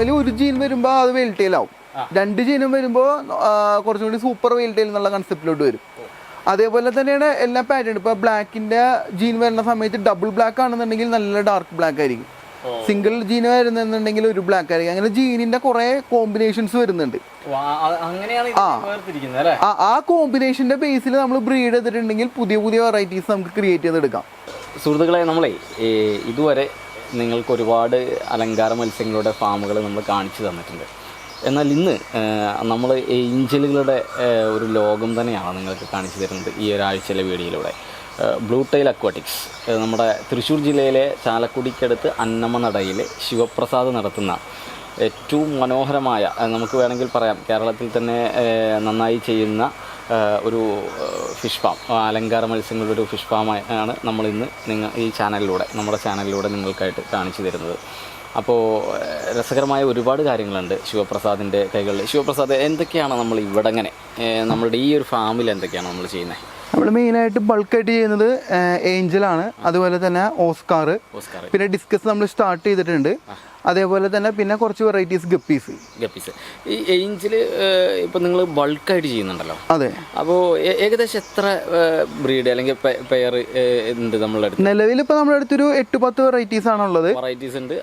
Normally ഒരു gene വരുമ്പോൾ അത് വെയിൽറ്റെയിലാവും, 2 ജീനും വരുമ്പോൾ കുറച്ചും കൂടി സൂപ്പർ വെയിൽറ്റെയിൽ എന്നുള്ള കൺസെപ്റ്റിലോട്ട് വരും. അതേപോലെ തന്നെയാണ് എല്ലാ പാറ്റേൺ. ഇപ്പോൾ ബ്ലാക്കിൻ്റെ ജീൻ വരുന്ന സമയത്ത് ഡബിൾ ബ്ലാക്ക് ആണെന്നുണ്ടെങ്കിൽ നല്ല ഡാർക്ക് ബ്ലാക്ക് ആയിരിക്കും, സിംഗിൾ ജീൻ വരുന്നുണ്ടെങ്കിൽ ഒരു ബ്ലാക്ക് ആയിരിക്കും. അങ്ങനെ ജീനിന്റെ കുറെ കോമ്പിനേഷൻസ് വരുന്നുണ്ട്. ആ കോമ്പിനേഷന്റെ ബേസിൽ നമ്മൾ ബ്രീഡ് ചെയ്തിട്ടുണ്ടെങ്കിൽ പുതിയ പുതിയ വെറൈറ്റീസ് നമുക്ക് ക്രിയേറ്റ് ചെയ്തെടുക്കാം. സുഹൃത്തുക്കളെ, നമ്മളെ ഇതുവരെ നിങ്ങൾക്ക് ഒരുപാട് അലങ്കാര മത്സ്യങ്ങളുടെ ഫാമുകൾ നമ്മൾ കാണിച്ചു തന്നിട്ടുണ്ട്. എന്നാൽ ഇന്ന് നമ്മൾ ഏഞ്ചലുകളുടെ ഒരു ലോകം തന്നെയാണ് നിങ്ങൾക്ക് കാണിച്ചു തരുന്നത് ഈ ഒരാഴ്ചയിലെ വീഡിയോയിലൂടെ. ബ്ലൂ ടൈൽ അക്വാട്ടിക്സ് നമ്മുടെ തൃശ്ശൂർ ജില്ലയിലെ ചാലക്കുടിക്കടുത്ത് അന്നമനടയിൽ ശിവപ്രസാദ് നടത്തുന്ന ഏറ്റവും മനോഹരമായ, നമുക്ക് വേണമെങ്കിൽ പറയാം കേരളത്തിൽ തന്നെ നന്നായി ചെയ്യുന്ന ഒരു ഫിഷ് ഫാം, അലങ്കാര മത്സ്യങ്ങളുടെ ഒരു ഫിഷ് ഫാമാണ് നമ്മളിന്ന് ഈ നമ്മുടെ ചാനലിലൂടെ നിങ്ങൾക്കായിട്ട് കാണിച്ചു തരുന്നത്. അപ്പോൾ രസകരമായ ഒരുപാട് കാര്യങ്ങളുണ്ട് ശിവപ്രസാദിൻ്റെ കൈകളിൽ. ശിവപ്രസാദ്, എന്തൊക്കെയാണ് നമ്മൾ ഇവിടെ നമ്മളുടെ ഈ ഒരു ഫാമിൽ എന്തൊക്കെയാണ് നമ്മൾ ചെയ്യുന്നത്? നമ്മൾ മെയിനായിട്ട് ബൾക്കായിട്ട് ചെയ്യുന്നത് ഏഞ്ചലാണ്, അതുപോലെ തന്നെ ഓസ്കാർ, പിന്നെ ഡിസ്കസ് നമ്മൾ സ്റ്റാർട്ട് ചെയ്തിട്ടുണ്ട്. അതേപോലെ തന്നെ പിന്നെ കുറച്ച് വെറൈറ്റീസ് ഗപ്പീസ്. ഈ ഏഞ്ചൽ ഇപ്പം നിങ്ങൾ ബൾക്കായിട്ട് ചെയ്യുന്നുണ്ടല്ലോ. അതെ. അപ്പോൾ ഏകദേശം എത്ര ബ്രീഡ് അല്ലെങ്കിൽ പെയർ ഉണ്ട് നമ്മളുടെ അടുത്ത്? നിലവിൽ ഇപ്പം നമ്മുടെ അടുത്തൊരു 8-10 വെറൈറ്റീസ് ആണുള്ളത്. വെറൈറ്റീസ് ഉണ്ട്.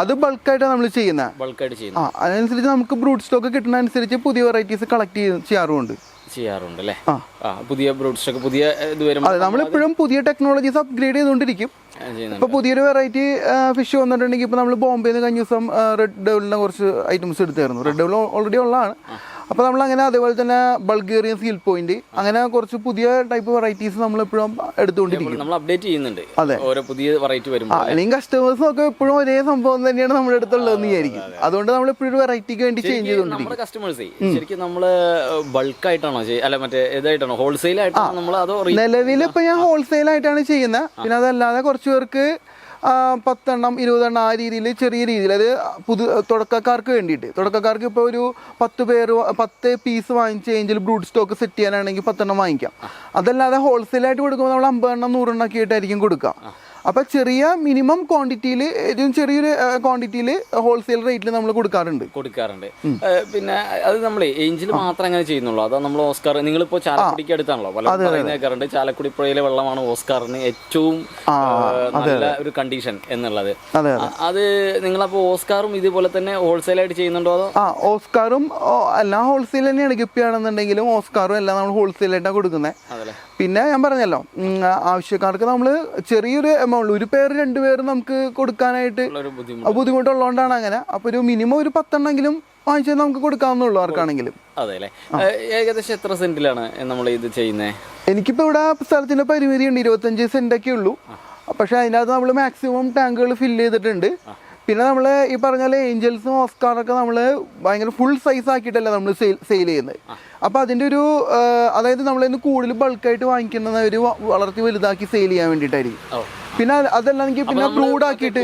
അത് ബൾക്കായിട്ടാണ് നമ്മൾ ചെയ്യുന്നത്. അതനുസരിച്ച് നമുക്ക് ബ്രൂഡ് സ്റ്റോക്ക് കിട്ടുന്ന അനുസരിച്ച് പുതിയ വെറൈറ്റീസ് കളക്ട് ചെയ്യാറുണ്ട് അല്ലേ? പുതിയ ബ്രൂഡ് സ്റ്റോക്ക്, പുതിയ ഇത് വരും. നമ്മളിപ്പോഴും പുതിയ ടെക്നോളജീസ് അപ്ഗ്രേഡ് ചെയ്തുകൊണ്ടിരിക്കും. ഇപ്പൊ പുതിയൊരു വെറൈറ്റി ഫിഷ് വന്നിട്ടുണ്ടെങ്കിൽ ഇപ്പൊ നമ്മൾ ബോംബെന്ന് കഴിഞ്ഞ ദിവസം റെഡ് ഡെവിളിന്റെ കുറച്ച് ഐറ്റംസ് എടുത്തായിരുന്നു. റെഡ് ഡെവിൾ ഓൾറെഡി ഉള്ളതാണ്. അപ്പോൾ നമ്മളങ്ങനെ അതേപോലെ തന്നെ ബൾഗേറിയൻ സീൽ പോയിന്റ്, അങ്ങനെ കുറച്ച് പുതിയ ടൈപ്പ് വെറൈറ്റീസ് നമ്മൾ എപ്പോഴും എടുത്തുകൊണ്ടിരിക്കും. നമ്മൾ അപ്ഡേറ്റ് ചെയ്യുന്നുണ്ട്. അതെ, ഓരോ പുതിയ വെറൈറ്റി വരും. അല്ലെങ്കിൽ കസ്റ്റമേഴ്സ് ഒക്കെ എപ്പോഴും ഒരേ സംഭവം തന്നെയാണ് നമ്മുടെ അടുത്തുള്ളതെന്ന് വിചാരിക്കും. അതുകൊണ്ട് നമ്മൾ എപ്പോഴും വെറൈറ്റിക്ക് വേണ്ടി ചേഞ്ച് ചെയ്തുകൊണ്ടിരിക്കും. കസ്റ്റമേഴ്സ് ശരിക്കും നമ്മള് ബൾക്കായിട്ടാണോ അല്ല മറ്റേ ഇതായിട്ടാണോ ഹോൾസെയിൽ ആയിട്ടാണോ നമ്മൾ? അതോ നിലവിൽ ഇപ്പൊ ഞാൻ ഹോൾസെയിൽ ആയിട്ടാണ് ചെയ്യുന്നത്. പിന്നെ അതല്ലാതെ കുറച്ച് പേർക്ക് 10 എണ്ണം 20 എണ്ണം ആ രീതിയിൽ, ചെറിയ രീതിയിൽ, അത് തുടക്കക്കാർക്ക് വേണ്ടിയിട്ട്. തുടക്കക്കാർക്ക് ഇപ്പോൾ ഒരു 10 പീസ് വാങ്ങിച്ച് ഏഞ്ചൽ ബ്രൂഡ് സ്റ്റോക്ക് സെറ്റ് ചെയ്യാനാണെങ്കിൽ 10 എണ്ണം വാങ്ങിക്കാം. അതല്ലാതെ ഹോൾസെയിലായിട്ട് കൊടുക്കുമ്പോൾ നമ്മൾ 50 എണ്ണം 100 എണ്ണം ഒക്കെ ആയിട്ടായിരിക്കും കൊടുക്കുക. അപ്പോൾ ചെറിയ മിനിമം ക്വാണ്ടിറ്റിയിൽ, ഏറ്റവും ചെറിയൊരു ക്വാണ്ടിറ്റിയിൽ ഹോൾസെയിൽ റേറ്റിൽ നമ്മൾ കൊടുക്കാറുണ്ട്. പിന്നെ അത് നമ്മൾ ഏഞ്ചൽ മാത്രം അങ്ങനെ ചെയ്യുന്നുള്ളൂ? അതാ നമ്മൾ ഓസ്കാർ, നിങ്ങളിപ്പോൾ ചാലക്കുടിക്ക് അടുത്താണല്ലോ, പലരും കേൾക്കാറുണ്ട് ചാലക്കുടി പുഴയിലെ വെള്ളമാണ് ഓസ്കാറിന് ഏറ്റവും നല്ല ഒരു കണ്ടീഷൻ എന്നുള്ളത്. അത് നിങ്ങളപ്പോൾ ഓസ്കാറും ഇതുപോലെ തന്നെ ഹോൾസെയിലായിട്ട് ചെയ്യുന്നുണ്ടോ? അതോ? ഓസ്കാറും എല്ലാം ഹോൾസെയിൽ തന്നെയാണ്. ഗപ്പിയാണെന്നുണ്ടെങ്കിലും ഓസ്കാറും എല്ലാം നമ്മൾ ഹോൾസെയിലായിട്ടാണ് കൊടുക്കുന്നത്. പിന്നെ ഞാൻ പറഞ്ഞല്ലോ, ആവശ്യക്കാർക്ക് നമ്മൾ ചെറിയൊരു എമൗണ്ട്, ഒരു പേര് 2 പേര് നമുക്ക് കൊടുക്കാനായിട്ട് ബുദ്ധിമുട്ടുള്ളതുകൊണ്ടാണ് അങ്ങനെ. അപ്പോൾ ഒരു മിനിമം ഒരു 10 എണ്ണെങ്കിലും വാങ്ങിച്ചാൽ നമുക്ക് കൊടുക്കാവുന്നുള്ളൂ ആർക്കാണെങ്കിലും. അതെ. ഏകദേശം എത്ര സെന്റിലാണ് നമ്മൾ ഇത് ചെയ്യുന്നത്? എനിക്കിപ്പോൾ ഇവിടെ സ്ഥലത്തിന്റെ പരിമിതിയുണ്ട്, 25 സെന്റൊക്കെ ഉള്ളൂ. പക്ഷെ അതിനകത്ത് നമ്മൾ മാക്സിമം ടാങ്കുകൾ ഫില്ല് ചെയ്തിട്ടുണ്ട്. പിന്നെ നമ്മൾ ഈ പറഞ്ഞ ഏഞ്ചൽസും ഓസ്കാറൊക്കെ നമ്മൾ ഭയങ്കര ഫുൾ സൈസ് ആക്കിയിട്ടല്ല നമ്മൾ സെയിൽ ചെയ്യുന്നത്. അപ്പോൾ അതിൻ്റെ ഒരു, അതായത് നമ്മളിന്ന് കൂടുതൽ ബൾക്കായിട്ട് വാങ്ങിക്കുന്നത് ഒരു വളർത്തി വലുതാക്കി സെയിൽ ചെയ്യാൻ വേണ്ടിയിട്ടായിരിക്കും. പിന്നെ അതല്ലെങ്കിൽ പിന്നെ ബ്രൂഡ് ആക്കിയിട്ട്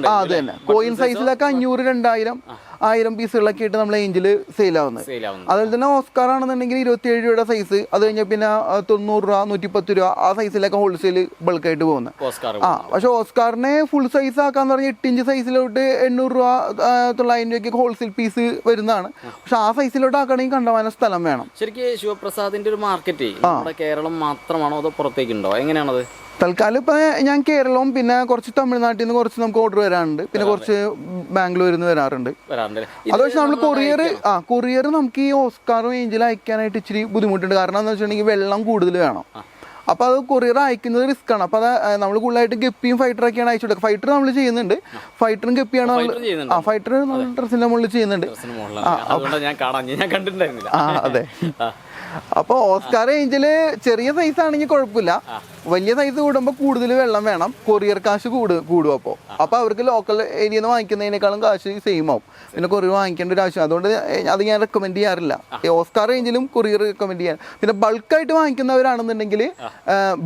അത് തന്നെ കോയിൻ സൈസിലൊക്കെ 500, 2000, 1000 പീസുകളൊക്കെ ആയിട്ട് നമ്മൾ ഏഞ്ചിൽ സെയിൽ ആവുന്നത്. അതുപോലെ തന്നെ ഓസ്കാർ ആണെന്നുണ്ടെങ്കിൽ 27 രൂപയുടെ സൈസ്, അത് കഴിഞ്ഞാൽ പിന്നെ 90 രൂപ, 110 രൂപ ആ സൈസിലൊക്കെ ഹോൾസെയിൽ ബൾക്കായിട്ട് പോകുന്നത്. പക്ഷെ ഓസ്കാറിനെ ഫുൾ സൈസ് ആക്കാന്ന് പറഞ്ഞാൽ 8 ഇഞ്ച് സൈസിലോട്ട് 800 രൂപ, 900 രൂപയ്ക്ക് ഹോൾസെയിൽ പീസ് വരുന്നതാണ്. പക്ഷെ ആ സൈസിലോട്ട് ആക്കണമെങ്കിൽ കണ്ടമാന സ്ഥലം വേണം. ശരിക്കും ശിവപ്രസാദിന്റെ ഒരു മാർക്കറ്റ് നമ്മുടെ കേരളം മാത്രമാണോ അതോ പുറത്തേക്കുണ്ടോ, എങ്ങനെയാണത്? തൽക്കാലം ഇപ്പം ഞാൻ കേരളവും പിന്നെ കുറച്ച് തമിഴ്നാട്ടിൽ നിന്ന് കുറച്ച് നമുക്ക് ഓർഡർ വരാറുണ്ട്. പിന്നെ കുറച്ച് ബാംഗ്ലൂരിൽ നിന്ന് വരാറുണ്ട്. അത് പക്ഷെ നമ്മൾ കൊറിയർ നമുക്ക് ഈ ഓസ്കാറും ഏഞ്ചലും അയക്കാനായിട്ട് ഇച്ചിരി ബുദ്ധിമുട്ടുണ്ട്. കാരണം എന്താ വെച്ചിട്ടുണ്ടെങ്കിൽ വെള്ളം കൂടുതൽ വേണം. അപ്പോൾ അത് കൊറിയർ അയക്കുന്നത് റിസ്ക് ആണ്. അപ്പോൾ അത് നമ്മൾ കൂടുതലായിട്ട് ഗപ്പിയും ഫൈറ്ററൊക്കെയാണ് അയച്ചു കൊടുക്കുക. ഫൈറ്റർ നമ്മൾ ചെയ്യുന്നുണ്ട്, ഫൈറ്ററും ഗപ്പിയാണ് ഫൈറ്റർ നമ്മൾ ഡ്രസ്സിന്റെ മുകളിൽ ചെയ്യുന്നുണ്ട്. അതെ. അപ്പോൾ ഓസ്കാർ ഏഞ്ചല് ചെറിയ സൈസ് ആണെങ്കിൽ കുഴപ്പമില്ല, വലിയ സൈസ് കൂടുമ്പോൾ കൂടുതൽ വെള്ളം വേണം, കൊറിയർ കാശ് കൂടും. അപ്പോൾ അവർക്ക് ലോക്കൽ ഏരിയയിൽ നിന്ന് വാങ്ങിക്കുന്നതിനേക്കാളും കാശ് സെയിം ആവും. പിന്നെ കൊറിയർ വാങ്ങിക്കേണ്ട ഒരു ആവശ്യം, അതുകൊണ്ട് അത് ഞാൻ റെക്കമെൻഡ് ചെയ്യാറില്ല. ഓസ്കാർ റേഞ്ചിലും കൊറിയർ റെക്കമെൻഡ് ചെയ്യാൻ. പിന്നെ ബൾക്കായിട്ട് വാങ്ങിക്കുന്നവരാണെന്നുണ്ടെങ്കിൽ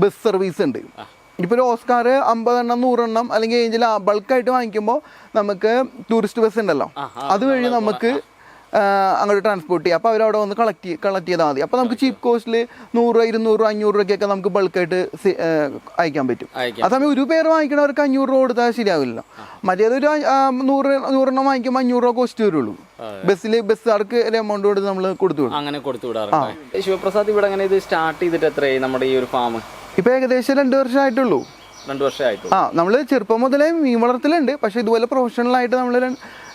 ബസ് സർവീസ് ഉണ്ട്. ഇപ്പോൾ ഒരു ഓസ്കാർ 50 എണ്ണം 100 എണ്ണം അല്ലെങ്കിൽ ഏഞ്ചിൽ ബൾക്കായിട്ട് വാങ്ങിക്കുമ്പോൾ നമുക്ക് ടൂറിസ്റ്റ് ബസ് ഉണ്ടല്ലോ, അതുവഴി നമുക്ക് അങ്ങോട്ട് ട്രാൻസ്പോർട്ട് ചെയ്യുക. അപ്പോൾ അവരവിടെ വന്ന് കളക്ട് ചെയ്താൽ മതി. അപ്പോൾ നമുക്ക് ചീപ്പ് കോസ്റ്റിൽ 100, 200, 500 രൂപയ്ക്കൊക്കെ നമുക്ക് ബൾക്കായിട്ട് അയക്കാൻ പറ്റും. അതേസമയം ഒരു പേര് വാങ്ങിക്കണവർക്ക് 500 രൂപ കൊടുത്താൽ ശരിയാവില്ല. മറ്റേതൊരു 100 വാങ്ങിക്കുമ്പോൾ 500 രൂപ കോസ്റ്റ് വരുള്ളൂ. ബസ്സുകാർക്ക് ഒരു എമൗണ്ട് കൊടുത്ത് നമ്മൾ കൊടുത്തു വിടും. അങ്ങനെ കൊടുത്തു വിടാറുണ്ട്. ശിവപ്രസാദ് ഇവിടെ അങ്ങനെ ഇത് സ്റ്റാർട്ട് ചെയ്തിട്ട് എത്രയായി നമ്മുടെ ഈ ഒരു ഫാം? ഇപ്പം ഏകദേശം 2 വർഷമായിട്ടുള്ളൂ. 2 വർഷമായിട്ടുള്ളൂ. നമ്മൾ ചെറുപ്പം മുതലേ മീൻ വളർത്തലുണ്ട്. പക്ഷേ ഇതുപോലെ പ്രൊഫഷണലായിട്ട് നമ്മൾ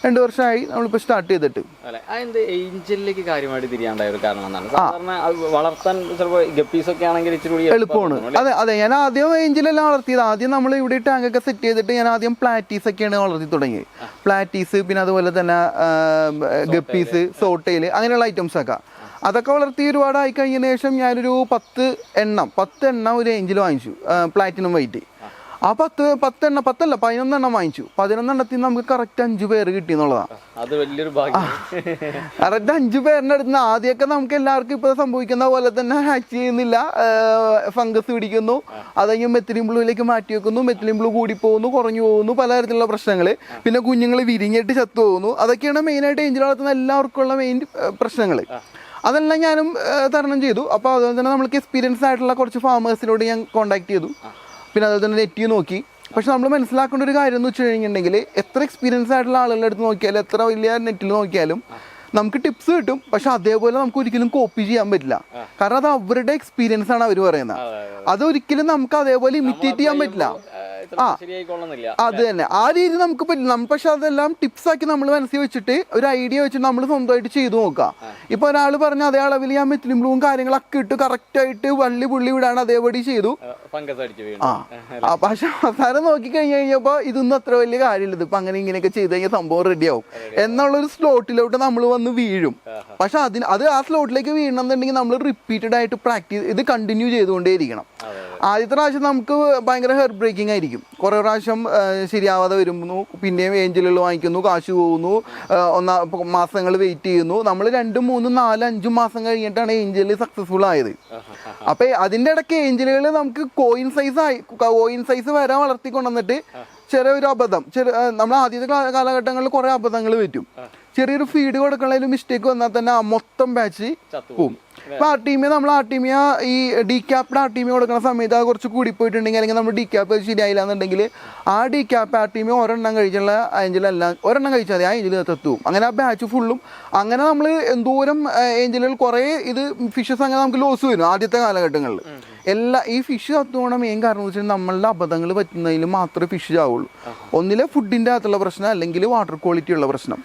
2 വർഷമായി നമ്മളിപ്പോൾ സ്റ്റാർട്ട് ചെയ്തിട്ട്. അല്ലെ, അതെന്ത് ഏഞ്ചലിലേക്ക് കാര്യമായിട്ട് തിരിയാണ്ടായ ഒരു കാരണം എന്താണ്? സാധാരണ വളർത്താൻ ചിലപ്പോൾ ഗപ്പീസ് ഒക്കെ ആണെങ്കിൽ ഇച്ചിരി കൂടി എളുപ്പമാണ്. അതെ ഞാൻ ആദ്യം ഏഞ്ചലെല്ലാം വളർത്തിയത്. ആദ്യം നമ്മൾ ഇവിടെ ടാങ്കൊക്കെ സെറ്റ് ചെയ്തിട്ട് ഞാൻ ആദ്യം പ്ലാറ്റീസ് ഒക്കെയാണ് വളർത്തി തുടങ്ങിയത്. പ്ലാറ്റീസ്, പിന്നെ അതുപോലെ തന്നെ ഗപ്പീസ്, സോട്ടയിൽ, അങ്ങനെയുള്ള ഐറ്റംസ് ഒക്കെ അതൊക്കെ വളർത്തി ഒരുപാടായി കഴിഞ്ഞതിന് ശേഷം ഞാനൊരു 10 എണ്ണം ഒരു ഏഞ്ചൽ വാങ്ങിച്ചു, പ്ലാറ്റിനം വൈറ്റ്. ആ 11 എണ്ണം വാങ്ങിച്ചു. 11 എണ്ണത്തിൽ നമുക്ക് കറക്റ്റ് 5 പേര് കിട്ടി എന്നുള്ളതാണ്. അത് വലിയൊരു ഭാഗ്യം. കറക്റ്റ് 5 പേരിൻ്റെ അടുത്ത് ആദ്യമൊക്കെ നമുക്ക് എല്ലാവർക്കും ഇപ്പോൾ സംഭവിക്കുന്ന പോലെ തന്നെ ഹാച്ച് ചെയ്യുന്നില്ല, ഫംഗസ് പിടിക്കുന്നു, അത് കഴിഞ്ഞ് മെത്തിലിൻ ബ്ലൂയിലേക്ക് മാറ്റി വെക്കുന്നു, മെത്തിലിൻ ബ്ലൂ കൂടി പോകുന്നു, കുറഞ്ഞു പോകുന്നു, പലതരത്തിലുള്ള പ്രശ്നങ്ങൾ. പിന്നെ കുഞ്ഞുങ്ങൾ വിരിഞ്ഞിട്ട് ചത്തു പോകുന്നു. അതൊക്കെയാണ് മെയിനായിട്ട് ഏഞ്ചൽ വളർത്തുന്ന എല്ലാവർക്കും ഉള്ള മെയിൻ പ്രശ്നങ്ങൾ. അതെല്ലാം ഞാനും തരണം ചെയ്തു. അപ്പോൾ അതുപോലെ തന്നെ നമ്മൾക്ക് എക്സ്പീരിയൻസ് ആയിട്ടുള്ള കുറച്ച് ഫാമേഴ്സിനോട് ഞാൻ കോൺടാക്ട് ചെയ്തു. പിന്നെ അതുപോലെ തന്നെ നെറ്റ് നോക്കി. പക്ഷെ നമ്മൾ മനസ്സിലാക്കേണ്ട ഒരു കാര്യം എന്ന് വെച്ച് കഴിഞ്ഞിട്ടുണ്ടെങ്കിൽ എത്ര എക്സ്പീരിയൻസ് ആയിട്ടുള്ള ആളുകളുടെ അടുത്ത് നോക്കിയാലും എത്ര വലിയ നെറ്റിൽ നോക്കിയാലും നമുക്ക് ടിപ്സ് കിട്ടും. പക്ഷെ അതേപോലെ നമുക്ക് ഒരിക്കലും കോപ്പി ചെയ്യാൻ പറ്റില്ല. കാരണം അത് അവരുടെ എക്സ്പീരിയൻസ് ആണ് അവർ പറയുന്നത്. അതൊരിക്കലും നമുക്ക് അതേപോലെ ഇമിറ്റേറ്റ് ചെയ്യാൻ പറ്റില്ല. അത് തന്നെ ആ രീതി നമുക്ക് പറ്റില്ല. പക്ഷെ അതെല്ലാം ടിപ്സ് ആക്കി നമ്മൾ മനസ്സിൽ വെച്ചിട്ട് ഒരു ഐഡിയ വെച്ചിട്ട് നമ്മൾ സ്വന്തമായിട്ട് ചെയ്തു നോക്കാം. ഇപ്പൊ ഒരാൾ പറഞ്ഞ അതേ അളവിൽ ഞാൻ മെത്തിലിൻ ബ്ലൂവും കാര്യങ്ങളൊക്കെ ഇട്ട് കറക്റ്റ് ആയിട്ട് പുള്ളി വിടാണ് അതേപടി ചെയ്തു. പക്ഷെ അവസാനം നോക്കി കഴിഞ്ഞപ്പോ ഇതൊന്നും അത്ര വലിയ കാര്യമില്ല. ഇപ്പൊ അങ്ങനെ ഇങ്ങനെയൊക്കെ ചെയ്ത് കഴിഞ്ഞാൽ സംഭവം റെഡിയാവും എന്നുള്ളൊരു സ്ലോട്ടിലോട്ട് നമ്മൾ വന്ന് വീഴും. പക്ഷെ അത് ആ സ്ലോട്ടിലേക്ക് വീഴണമെന്നുണ്ടെങ്കിൽ നമ്മൾ റിപ്പീറ്റഡ് ആയിട്ട് പ്രാക്ടീസ് ഇത് കണ്ടിന്യൂ ചെയ്തുകൊണ്ടേയിരിക്കണം. ആദ്യത്തെ പ്രാവശ്യം നമുക്ക് ഭയങ്കര ഹെയർ ബ്രേക്കിംഗ് ആയിരിക്കും. കുറേ പ്രാവശ്യം ശരിയാവാതെ വരുന്നു, പിന്നെയും ഏഞ്ചലുകൾ വാങ്ങിക്കുന്നു, കാശ് പോകുന്നു, മാസങ്ങൾ വെയിറ്റ് ചെയ്യുന്നു. നമ്മൾ 2, 3, 4, 5 മാസം കഴിഞ്ഞിട്ടാണ് ഏഞ്ചൽ സക്സസ്ഫുൾ ആയത്. അപ്പൊ അതിന്റെ ഇടയ്ക്ക് ഏഞ്ചലുകൾ നമുക്ക് കോയിൻ സൈസ് വരെ വളർത്തിക്കൊണ്ടുവന്നിട്ട് ചെറിയൊരു അബദ്ധം, നമ്മൾ ആദ്യത്തെ കാലഘട്ടങ്ങളിൽ കുറെ അബദ്ധങ്ങൾ പറ്റും. ചെറിയൊരു ഫീഡ് കൊടുക്കണതിൽ മിസ്റ്റേക്ക് വന്നാൽ തന്നെ മൊത്തം ബാച്ച് പോവും. ഇപ്പൊ നമ്മൾ ആർട്ടീമിയ ഈ ഡീക്യാപ്ഡ് ആർട്ടീമിയ കൊടുക്കുന്ന സമയത്ത് അത് കുറച്ച് കൂടിപ്പോയിട്ടുണ്ടെങ്കിൽ, അല്ലെങ്കിൽ നമ്മൾ ഡീക്യാപ്പ് ശരിയായില്ല എന്നുണ്ടെങ്കിൽ ആ ഡീക്യാപ്പ് ആർട്ടീമിയ ഒരെണ്ണം കഴിച്ചുള്ള ഏഞ്ചലെല്ലാം ഒരെണ്ണം കഴിച്ചാൽ മതി, ആ ഏഞ്ചൽ എത്തും. അങ്ങനെ ആ ബാച്ച് ഫുള്ളും. അങ്ങനെ നമ്മൾ എന്തോരം ഏഞ്ചലുകൾ കുറേ ഫിഷസ് അങ്ങനെ നമുക്ക് ലോസ് വരും ആദ്യത്തെ കാലഘട്ടങ്ങളിൽ. ഈ ഫിഷ് കത്തുപോകണം മെയിൻ കാരണം എന്ന് വെച്ചാൽ നമ്മളുടെ അബദ്ധങ്ങൾ പറ്റുന്നതിൽ മാത്രമേ ഫിഷ് ചാവുള്ളൂ. ഒന്നിലെ ഫുഡിൻ്റെ അകത്തുള്ള പ്രശ്നം, അല്ലെങ്കിൽ വാട്ടർ ക്വാളിറ്റി ഉള്ള പ്രശ്നം.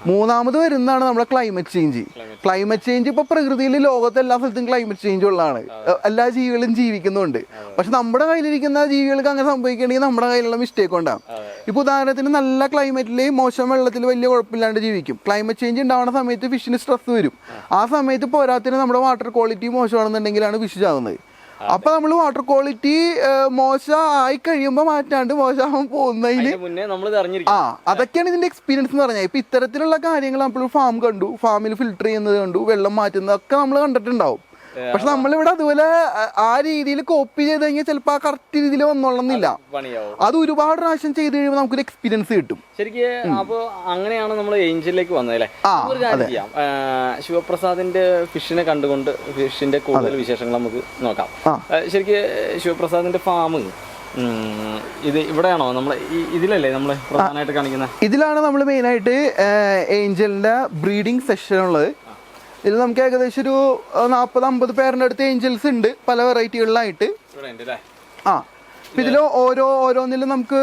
മൂന്നാമത് വരുന്നതാണ് നമ്മുടെ ക്ലൈമറ്റ് ചേഞ്ച്. ഇപ്പൊ പ്രകൃതിയിൽ ലോകത്തെ എല്ലാ സ്ഥലത്തും ക്ലൈമറ്റ് ചേഞ്ച് ഉള്ളതാണ്. എല്ലാ ജീവികളും ജീവിക്കുന്നുണ്ട്. പക്ഷെ നമ്മുടെ കയ്യിലിരിക്കുന്ന ജീവികൾക്ക് അങ്ങനെ സംഭവിക്കണമെങ്കിൽ നമ്മുടെ കയ്യിലുള്ള മിസ്റ്റേക്ക് ഉണ്ടാകും. ഇപ്പൊ ഉദാഹരണത്തിന് നല്ല ക്ലൈമറ്റിൽ മോശം വെള്ളത്തിൽ വലിയ കുഴപ്പമില്ലാണ്ട് ജീവിക്കും. ക്ലൈമറ്റ് ചേഞ്ച് ഉണ്ടാവുന്ന സമയത്ത് ഫിഷിന് സ്ട്രെസ് വരും. ആ സമയത്ത് പോരാത്തിന് നമ്മുടെ വാട്ടർ ക്വാളിറ്റി മോശമാണെന്നുണ്ടെങ്കിലാണ് ഫിഷ് ചാവുന്നത്. അപ്പൊ നമ്മൾ വാട്ടർ ക്വാളിറ്റി മോശമായി കഴിയുമ്പോൾ മാറ്റാണ്ട് മോശമാകാൻ പോകുന്നതിന് അതൊക്കെയാണ് ഇതിന്റെ എക്സ്പീരിയൻസ് എന്ന് പറഞ്ഞാൽ. ഇപ്പൊ ഇത്തരത്തിലുള്ള കാര്യങ്ങൾ നമ്മൾ ഫാമിൽ ഫിൽട്ടർ ചെയ്യുന്നത് കണ്ടു, വെള്ളം മാറ്റുന്നതൊക്കെ നമ്മൾ കണ്ടിട്ടുണ്ടാവും. പക്ഷെ നമ്മളിവിടെ അതുപോലെ ആ രീതിയിൽ കോപ്പി ചെയ്ത് കഴിഞ്ഞാൽ ചിലപ്പോൾ ആ കറക്റ്റ് രീതിയിൽ വന്നോളന്നില്ല. അത് ഒരുപാട് പ്രാവശ്യം ചെയ്ത് കഴിയുമ്പോൾ നമുക്കൊരു എക്സ്പീരിയൻസ് കിട്ടും. ശരിക്കും അപ്പോൾ അങ്ങനെയാണ് നമ്മൾ ഏഞ്ചലിലേക്ക് വന്നതല്ലേ. ഒരു കാര്യം ചെയ്യാം, ശിവപ്രസാദിന്റെ ഫിഷിനെ കണ്ടുകൊണ്ട് ഫിഷിന്റെ കൂടുതൽ വിശേഷങ്ങൾ നമുക്ക് നോക്കാം. ശരിക്കും ശിവപ്രസാദിന്റെ ഫാം ഇത് ഇവിടെയാണോ നമ്മൾ ഇതിലല്ലേ നമ്മൾ പ്രധാനമായിട്ട് കാണിക്കുന്നത്? ഇതിലാണ് നമ്മൾ മെയിനായിട്ട് ഏഞ്ചലിന്റെ ബ്രീഡിംഗ് സെഷൻ ഉള്ളത്. ഇതിൽ നമുക്ക് ഏകദേശം ഒരു 40-50 പേരുടെ അടുത്ത് ഏഞ്ചൽസ് ഉണ്ട്, പല വെറൈറ്റികളിലായിട്ട്. ഇതിൽ ഓരോന്നിലും നമുക്ക്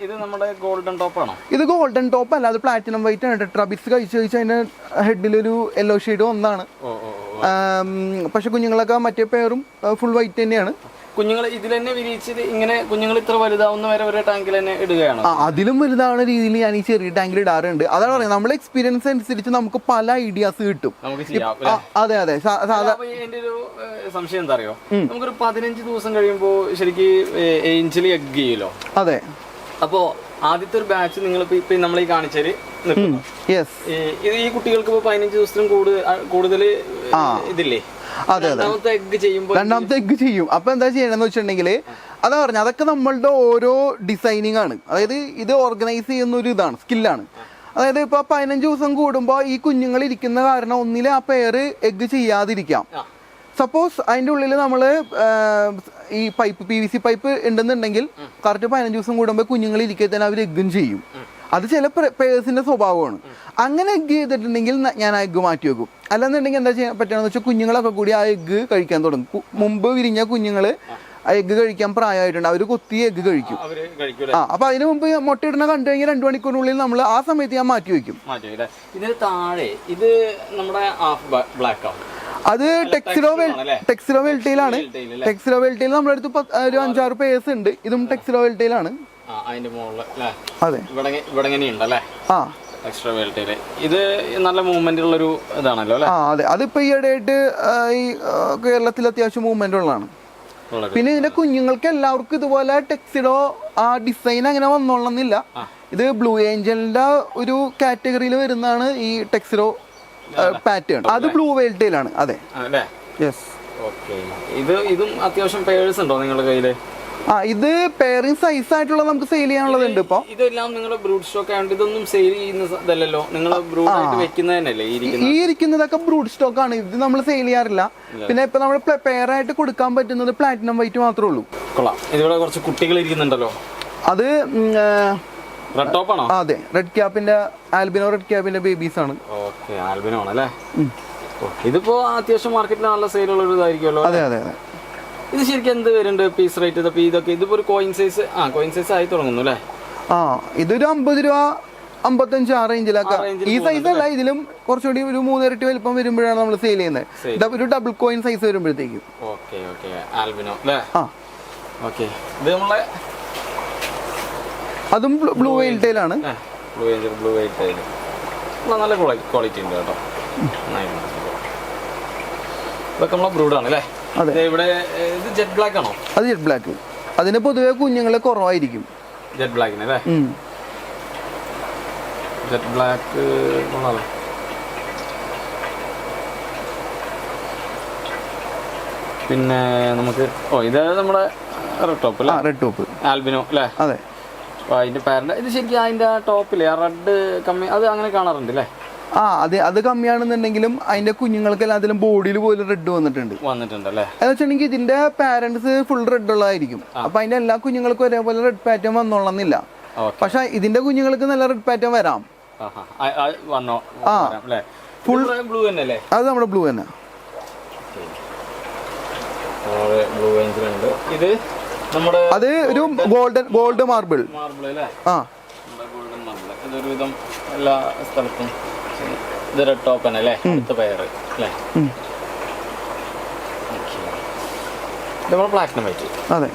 ഇത് നമ്മുടെ ഗോൾഡൻ ടോപ്പ് ആണോ? ഇത് ഗോൾഡൻ ടോപ്പ് അല്ല, അത് പ്ലാറ്റിനം വൈറ്റ് ആണ്. ടെട്രാബിക്സ് കഴിച്ച് അതിന്റെ ഹെഡിലൊരു യെല്ലോ ഷെയ്ഡ് ഒന്നാണ്. പക്ഷെ കുഞ്ഞുങ്ങളൊക്കെ മറ്റേ പേരും ഫുൾ വൈറ്റ് തന്നെയാണ്. കുഞ്ഞുങ്ങൾ ഇതിൽ തന്നെ വിരിയിച്ചത് ഇങ്ങനെ കുഞ്ഞുങ്ങൾ ഇത്ര വലുതാവുന്ന വരെ ഒരു ടാങ്കിൽ തന്നെ ഇടുകയാണ്. അതിലും വലുതാവുന്ന രീതിയിൽ ഞാൻ ഈ ചെറിയ ടാങ്കിൽ ഇടാറുണ്ട്. അതാണ് പറയുന്നത്, നമ്മുടെ എക്സ്പീരിയൻസ് അനുസരിച്ച് നമുക്ക് പല ഐഡിയാസ് കിട്ടും. അതെ എന്റെ ഒരു സംശയം എന്താ അറിയോ, നമുക്കൊരു 15 ദിവസം കഴിയുമ്പോൾ ശരിക്കും ഏഞ്ചൽ എഗ് ചെയ്യല്ലോ. അതെ. അപ്പോ ആദ്യത്തെ ഒരു ബാച്ച് നിങ്ങൾ ഇപ്പൊ നമ്മൾ ഈ കാണിച്ചാല് ഈ കുട്ടികൾക്ക് ഇപ്പൊ 15 ദിവസത്തിനും കൂടുതൽ ഇതില്ലേ? അതെ. രണ്ടാമത്തെ എഗ് ചെയ്യും. അപ്പൊ എന്താ ചെയ്യണമെന്ന് വെച്ചിട്ടുണ്ടെങ്കിൽ അതാ പറഞ്ഞ അതൊക്കെ നമ്മളുടെ ഓരോ ഡിസൈനിങ് ആണ്. അതായത് ഇത് ഓർഗനൈസ് ചെയ്യുന്ന ഒരു ഇതാണ്, സ്കില്ലാണ്. അതായത് ഇപ്പൊ 15 ദിവസം കൂടുമ്പോൾ ഈ കുഞ്ഞുങ്ങൾ ഇരിക്കുന്ന കാരണം ഒന്നിലെ ആ പെയർ എഗ്ഗ് ചെയ്യാതിരിക്കാം. സപ്പോസ് അതിൻ്റെ ഉള്ളിൽ നമ്മൾ ഈ പൈപ്പ് PVC പൈപ്പ് ഉണ്ടെന്നുണ്ടെങ്കിൽ കറക്റ്റ് 15 ദിവസം കൂടുമ്പോൾ കുഞ്ഞുങ്ങൾ ഇരിക്കെ തന്നെ അവർ എഗ്ഗും ചെയ്യും. അത് ചില പേഴ്സിൻ്റെ സ്വഭാവമാണ്. അങ്ങനെ എഗ്ഗ് ചെയ്തിട്ടുണ്ടെങ്കിൽ ഞാൻ ആ എഗ്ഗ് മാറ്റി വെക്കും. അല്ലെന്നുണ്ടെങ്കിൽ എന്താ ചെയ്യാൻ പറ്റുകയെന്ന് വെച്ചാൽ കുഞ്ഞുങ്ങളൊക്കെ കൂടി ആ എഗ്ഗ് കഴിക്കാൻ തുടങ്ങും. മുമ്പ് വിരിഞ്ഞ കുഞ്ഞുങ്ങൾ ആ എഗ്ഗ് കഴിക്കാൻ പ്രായമായിട്ടുണ്ട്, അവർ കൊത്തി എഗ്ഗ് കഴിക്കും. അപ്പൊ അതിന് മുമ്പ് മുട്ടയിടണ കണ്ടു കഴിഞ്ഞാൽ 2 മണിക്കൂറിനുള്ളിൽ നമ്മൾ ആ സമയത്ത് ഞാൻ മാറ്റി വെക്കും. ഇതിന് താഴെ ഇത് നമ്മുടെ ബ്ലാക്ക് ആണ്, അത് ടെക്സിലോ വെൽറ്റയിലാണ്. ടെക്സിലോ വെൽറ്റയിൽ നമ്മുടെ അടുത്ത് ഒരു 5-6 പേഴ്സ് ഉണ്ട്. ഇതും ടെക്സിലോ വെൽറ്റയിലാണ്. അതെ, ആ ഇത് നല്ല മൂവ്മെന്റ് ഉള്ളൊരു ഇതാണല്ലോ അല്ലേ? അതെ, അതിപ്പോ ഈ ഇടയായിട്ട് ഈ കേരളത്തിൽ അത്യാവശ്യം മൂവ്മെന്റ് ഉള്ളതാണ്. പിന്നെ ഇതിന്റെ കുഞ്ഞുങ്ങൾക്ക് എല്ലാവർക്കും ഇതുപോലെ ടെക്സിഡോ ആ ഡിസൈൻ അങ്ങനെ വന്നോളന്നില്ല. ഇത് ബ്ലൂ ഏഞ്ചലിന്റെ ഒരു കാറ്റഗറിയിൽ വരുന്നതാണ് ഈ ടെക്സിഡോ പാറ്റേൺ. അത് ബ്ലൂ വെൽറ്റയിലാണ്. അതെ, യെസ്. ഇതും അത്യാവശ്യം പേഴ്സ് ഉണ്ടോ നിങ്ങളുടെ കയ്യില്? ഇത് പെയറിംഗ് സൈസ് ആയിട്ടുള്ള നമുക്ക് സെയിൽ ചെയ്യാനുള്ളതുണ്ട്. ഇപ്പൊ ഇതെല്ലാം നിങ്ങളുടെ ബ്രൂഡ് സ്റ്റോക്ക് ആയതുകൊണ്ട് ഇതൊന്നും സെയിൽ ചെയ്യുന്നതല്ലോ, നിങ്ങൾ ബ്രൂഡ് ആയിട്ട് വെക്കുന്നതല്ലേ? ഈ ഇരിക്കുന്നതൊക്കെ ബ്രൂഡ് സ്റ്റോക്ക് ആണ്, ഇത് നമ്മൾ സെയിൽ ചെയ്യാറില്ല. പിന്നെ ഇപ്പൊ നമ്മൾ പെയർ ആയിട്ട് കൊടുക്കാൻ പറ്റുന്നത് പ്ലാറ്റിനം വൈറ്റ് മാത്രമേ ഉള്ളൂ. കൊള്ളാം. ഇതിവിടെ കുറച്ച് കുട്ടികൾ ഇരിക്കുന്നുണ്ടല്ലോ, അത് റെഡ് ടോപ്പ് ആണോ? അതെ, റെഡ് ക്യാപ്പിന്റെ ആൽബിനോ റെഡ് ക്യാപ്പിന്റെ ബേബീസ് ആണ്. ഓക്കെ, ആൽബിനോ ആണല്ലേ. ഇതിപ്പോ അത്യാവശ്യം മാർക്കറ്റിൽ നല്ല സെയിലുള്ള ഒരു ഇതായിരിക്കുമല്ലോ. അതെ അതെ അതെ. ഇത് ശരിക്കും എന്ത് വരുന്നുണ്ട് പീസ് റേറ്റ്? ഇതൊക്കെ ഇതിപ്പോ ഒരു കോയിൻ സൈസ് ആയി തുടങ്ങുന്നു അല്ലേ? ഇതൊരു 50 രൂപ 55 ആ റേഞ്ചിലൊക്കെ. ഈ സൈസ് അല്ല, ഇതിലും കുറച്ചുകൂടി ഒരു 3 ഇരട്ടി വലിപ്പം വരുമ്പോഴാണ് നമ്മൾ സെയിൽ ചെയ്യുന്നത്. ഒരു ഡബിൾ കോയിൻ സൈസ് വരുമ്പോഴത്തേക്കും. ആൽബിനോ അല്ലേ? ഇത് നമ്മളെ അതും ബ്ലൂ വെയിൽറ്റയിലാണ്. ബ്ലൂ വെയിൽറ്റയിൽ നല്ല ക്വാളിറ്റി ഉണ്ട് കേട്ടോ. ഇതൊക്കെ നമ്മളെ ബ്രൂഡാണ് അല്ലേ? ഇവിടെ ഇത് ജെറ്റ് ബ്ലാക്ക് ആണോ? അത് ജെറ്റ് ബ്ലാക്ക്. അതിന് പൊതുവെ കുഞ്ഞുങ്ങളെ കുറവായിരിക്കും. ജെറ്റ് ബ്ലാക്കിന് അല്ലേ? ജെറ്റ് ബ്ലാക്ക് പിന്നെ നമുക്ക് ഇത് നമ്മുടെ റെഡ് ടോപ്പ് അല്ലേ? റെഡ് ടോപ്പ് ആൽബിനോ അല്ലേ? അതെ. അപ്പോൾ അതിന്റെ പാരന്റ് ഇത് ശരിക്കും അതിന്റെ ടോപ്പില്ലേ റെഡ് കമ്മി അത് അങ്ങനെ കാണാറുണ്ട് അല്ലേ? അത് കമ്മിയാണെന്നുണ്ടെങ്കിലും അതിന്റെ കുഞ്ഞുങ്ങൾക്കെല്ലാം അതിലും ബോഡിയിൽ പോലും റെഡ് വന്നിട്ടുണ്ട് അല്ലേ? എന്ന് വെച്ചിട്ടുണ്ടെങ്കിൽ ഇതിന്റെ പാരന്റ്സ് ഫുൾ റെഡ് ഉള്ളതായിരിക്കും. അപ്പൊ അതിന്റെ എല്ലാ കുഞ്ഞുങ്ങൾക്കും ഒരേപോലെ റെഡ് പാറ്റേൺ വന്നോളന്നില്ല. പക്ഷെ ഇതിന്റെ കുഞ്ഞുങ്ങൾക്ക് നല്ല റെഡ് പാറ്റേൺ വരാം. ഫുൾ ബ്ലൂ തന്നെ അല്ലേ? അത് നമ്മുടെ ബ്ലൂ തന്നെ. ഇത് നമ്മുടെ അത് ഒരു ഗോൾഡ് മാർബിൾ. ഇതൊരുവിധം എല്ലാ സ്ഥലത്തും ഇത് റെഡ് ടോപ്പ് തന്നെ അല്ലേ? അടുത്ത പെയർ അല്ലേ? Platinum white. അതെ,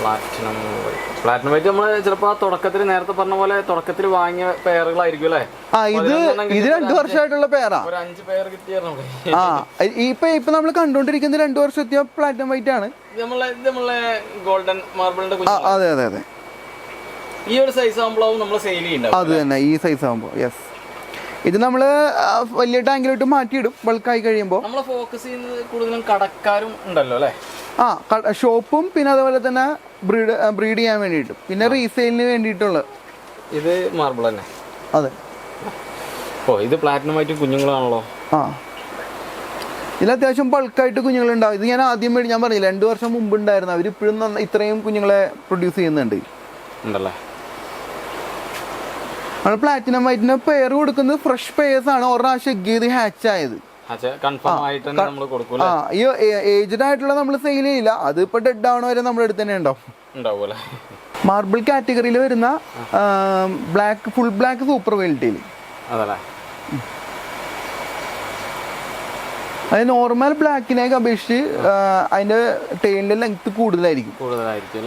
പ്ലാറ്റിനം വൈറ്റ് നമ്മൾ ചിലപ്പോ തുടക്കത്തിൽ നേരത്തെ പറഞ്ഞ പോലെ തുടക്കത്തിൽ വാങ്ങിയ പെയറുകളായിരിക്കും അല്ലേ? ഇത് 2 വർഷമായിട്ടുള്ള പെയറാ. ഒരു 5 പെയർ കിട്ടിയായിരുന്നു. ഇപ്പൊ നമ്മൾ കണ്ടോണ്ടിരിക്കുന്ന 2 വർഷത്തെ പ്ലാറ്റിനം വൈറ്റ് ആണ്. ഗോൾഡൻ മാർബിളിന്റെ. അതെ അതെ അതെ. ഈ ഒരു സൈസ് ആകുമ്പോഴാവും നമ്മൾ സെയിൽ ചെയ്യുന്നത്. അത് തന്നെ, ഈ സൈസ് ആകുമ്പോൾ. യെസ്. ഇത് നമ്മൾ വലിയ ടാങ്കിലോട്ട് മാറ്റിയിടും ബൾക്കായി കഴിയുമ്പോൾ. നമ്മൾ ഫോക്കസ് ചെയ്യുന്നത് കൂടുതലും കടക്കാരും ഉണ്ടല്ലോ അല്ലേ? ഷോപ്പും പിന്നെ അതുപോലെ തന്നെ ബ്രീഡ് ചെയ്യാൻ വേണ്ടിയിട്ടും പിന്നെ റീസെയിലിന് വേണ്ടിയിട്ടുള്ള. ഇത് മാർബിൾ തന്നെ. അതെ. ഇത് പ്ലാറ്റിനം ആയിട്ട് കുഞ്ഞുങ്ങളാണല്ലോ. ഇതിൽ അത്യാവശ്യം ബൾക്കായിട്ട് കുഞ്ഞുങ്ങളുണ്ടാവും. ഇത് ഞാൻ ആദ്യം ഞാൻ പറഞ്ഞില്ല 2 വർഷം മുമ്പ് ഉണ്ടായിരുന്നു. അവരിപ്പോഴും ഇത്രയും കുഞ്ഞുങ്ങളെ പ്രൊഡ്യൂസ് ചെയ്യുന്നുണ്ട്. നമ്മൾ പ്ലാറ്റിനം വൈറ്റിന് പെയർ കൊടുക്കുന്നത് ഫ്രഷ് പെയർസ് ആണ്. ഒരു പ്രാവശ്യം എഗ് ചെയ്ത് ഹാച്ച് ആയത്. ഈ ഏജ്ഡ് ആയിട്ടുള്ള നമ്മൾ സെയിൽ ചെയ്യില്ല. അത് ഇപ്പൊ ഡെഡ് ആവണ വരെ നമ്മുടെ അടുത്ത് തന്നെ ഉണ്ടാവും. മാർബിൾ കാറ്റഗറിയിൽ വരുന്ന ഫുൾ ബ്ലാക്ക് സൂപ്പർ വെയിൽറ്റയിൽ. അത് നോർമൽ ബ്ലാക്കിനേക്ക് അപേക്ഷിച്ച് അതിന്റെ ടെയിലിന്റെ ലെങ്ത് കൂടുതലായിരിക്കും.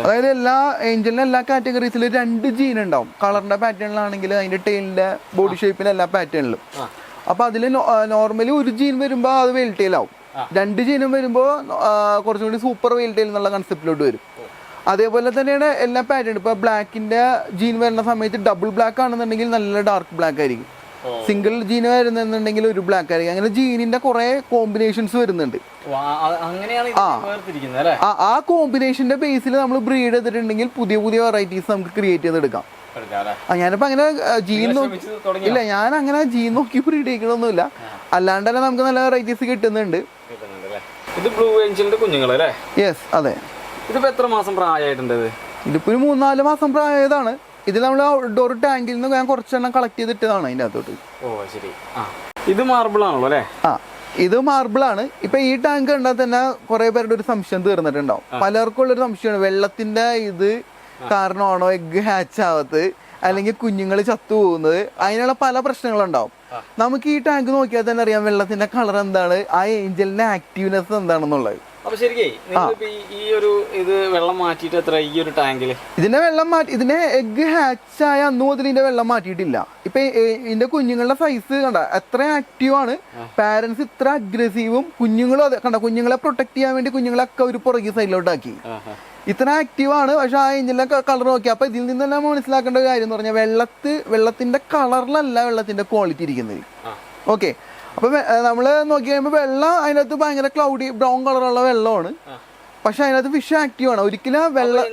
അതായത് എല്ലാ ഏഞ്ചലിന്റെ എല്ലാ കാറ്റഗറീസിലും 2 ജീൻ ഉണ്ടാവും. കളറിന്റെ പാറ്റേണിലാണെങ്കിൽ അതിന്റെ ടെയിലിന്റെ ബോഡി ഷേപ്പിന്റെ എല്ലാ പാറ്റേണിലും. അപ്പൊ അതിൽ നോർമലി 1 ജീൻ വരുമ്പോ അത് വെയിൽറ്റെയിലാവും. 2 ജീനും വരുമ്പോ കുറച്ചും കൂടി സൂപ്പർ വെയിൽറ്റെയിൽ എന്നുള്ള കൺസെപ്റ്റിലോട്ട് വരും. അതേപോലെ തന്നെയാണ് എല്ലാ പാറ്റേൺ. ഇപ്പൊ ബ്ലാക്കിന്റെ ജീൻ വരുന്ന സമയത്ത് ഡബിൾ ബ്ലാക്ക് ആണെന്നുണ്ടെങ്കിൽ നല്ല ഡാർക്ക് ബ്ലാക്ക് ആയിരിക്കും. സിംഗിൾ ജീൻ വരുന്നുണ്ടെങ്കിൽ ഒരു ബ്ലാക്ക് ആയിരിക്കും. അങ്ങനെ ജീനിന്റെ കുറെ കോമ്പിനേഷൻസ് വരുന്നുണ്ട്. ആ കോമ്പിനേഷന്റെ ബേസിൽ നമ്മൾ ബ്രീഡ് ചെയ്തിട്ടുണ്ടെങ്കിൽ പുതിയ പുതിയ വെറൈറ്റീസ് നമുക്ക് ക്രിയേറ്റ് ചെയ്തെടുക്കാം. ഞാനിപ്പോ അങ്ങനെ ജീൻ ഇല്ല, ഞാൻ അങ്ങനെ ജീൻ നോക്കി ബ്രീഡ് ചെയ്യണമെന്നില്ല, അല്ലാണ്ട് തന്നെ നമുക്ക് നല്ല വെറൈറ്റീസ് കിട്ടുന്നുണ്ട്. ഇത് ബ്ലൂ ഏഞ്ചലിന്റെ കുഞ്ഞുങ്ങളല്ലേ? യെസ്, അതെ. ഇതിപ്പോ എത്ര മാസം പ്രായമായിട്ടുണ്ട്? ഇതിപ്പോ ഒരു 3-4 മാസം പ്രായതാണ്. ഇത് നമ്മൾ ഔട്ട്ഡോർ ടാങ്കിൽ നിന്ന് ഞാൻ കുറച്ചെണ്ണം കളക്ട് ചെയ്തിട്ടതാണ് അതിന്റെ അകത്തോട്ട്. ഓ ശരി. ഇത് മാർബിൾ ആണല്ലോ അല്ലേ? ഇത് മാർബിൾ ആണ്. ഇപ്പൊ ഈ ടാങ്ക് കണ്ടാൽ തന്നെ കുറെ പേരുടെ ഒരു സംശയം തീർന്നിട്ടുണ്ടാവും. പലർക്കും ഉള്ളൊരു സംശയമാണ്, വെള്ളത്തിന്റെ ഇത് കാരണമാണോ എഗ് ഹാച്ച് ആവത്ത്, അല്ലെങ്കിൽ കുഞ്ഞുങ്ങൾ ചത്തുപോകുന്നത്, അതിനുള്ള പല പ്രശ്നങ്ങളുണ്ടാവും. നമുക്ക് ഈ ടാങ്ക് നോക്കിയാൽ തന്നെ അറിയാം വെള്ളത്തിന്റെ കളർ എന്താണ്, ആ ഏഞ്ചലിന്റെ ആക്റ്റീവ്നെസ് എന്താണെന്നുള്ളത്. അപ്പൊ ശരിക്കും ഈ ഒരു ഇത് വെള്ളം മാറ്റിയിട്ട് എത്ര ഈ ഒരു ടാങ്കില്? ഇതിന്റെ വെള്ളം മാറ്റി, ഇതിന്റെ എഗ് ഹാച്ച് ആയ അന്ന് മുതൽ ഇതിന്റെ വെള്ളം മാറ്റിയിട്ടില്ല. ഇപ്പൊ ഇതിന്റെ കുഞ്ഞുങ്ങളുടെ സൈസ് കണ്ട എത്ര ആക്റ്റീവ് ആണ്, പാരന്റ്സ് ഇത്ര അഗ്രസീവും, കുഞ്ഞുങ്ങളും അതെ കണ്ട, കുഞ്ഞുങ്ങളെ പ്രൊട്ടക്ട് ചെയ്യാൻ വേണ്ടി കുഞ്ഞുങ്ങളൊക്കെ ഒരു പുറകെ സൈഡിലോട്ടാക്കി, ഇത്ര ആക്റ്റീവ് ആണ്. പക്ഷെ ആ ഏഞ്ചലിന്റെ കളർ നോക്കി, അപ്പൊ ഇതിൽ നിന്ന് തന്നെ മനസ്സിലാക്കേണ്ട കാര്യം എന്ന് പറഞ്ഞാൽ വെള്ളത്തിന്റെ കളറിലല്ല വെള്ളത്തിന്റെ ക്വാളിറ്റി ഇരിക്കുന്നത്. ഓക്കെ, അപ്പൊ നമ്മള് നോക്കി കഴിയുമ്പോൾ വെള്ളം അതിനകത്ത് ഭയങ്കര ക്ലൗഡി ബ്രൗൺ കളറുള്ള വെള്ളമാണ്, പക്ഷെ അതിനകത്ത് ഫിഷ് ആക്റ്റീവ് ആണ്. ഒരിക്കലും വെള്ളം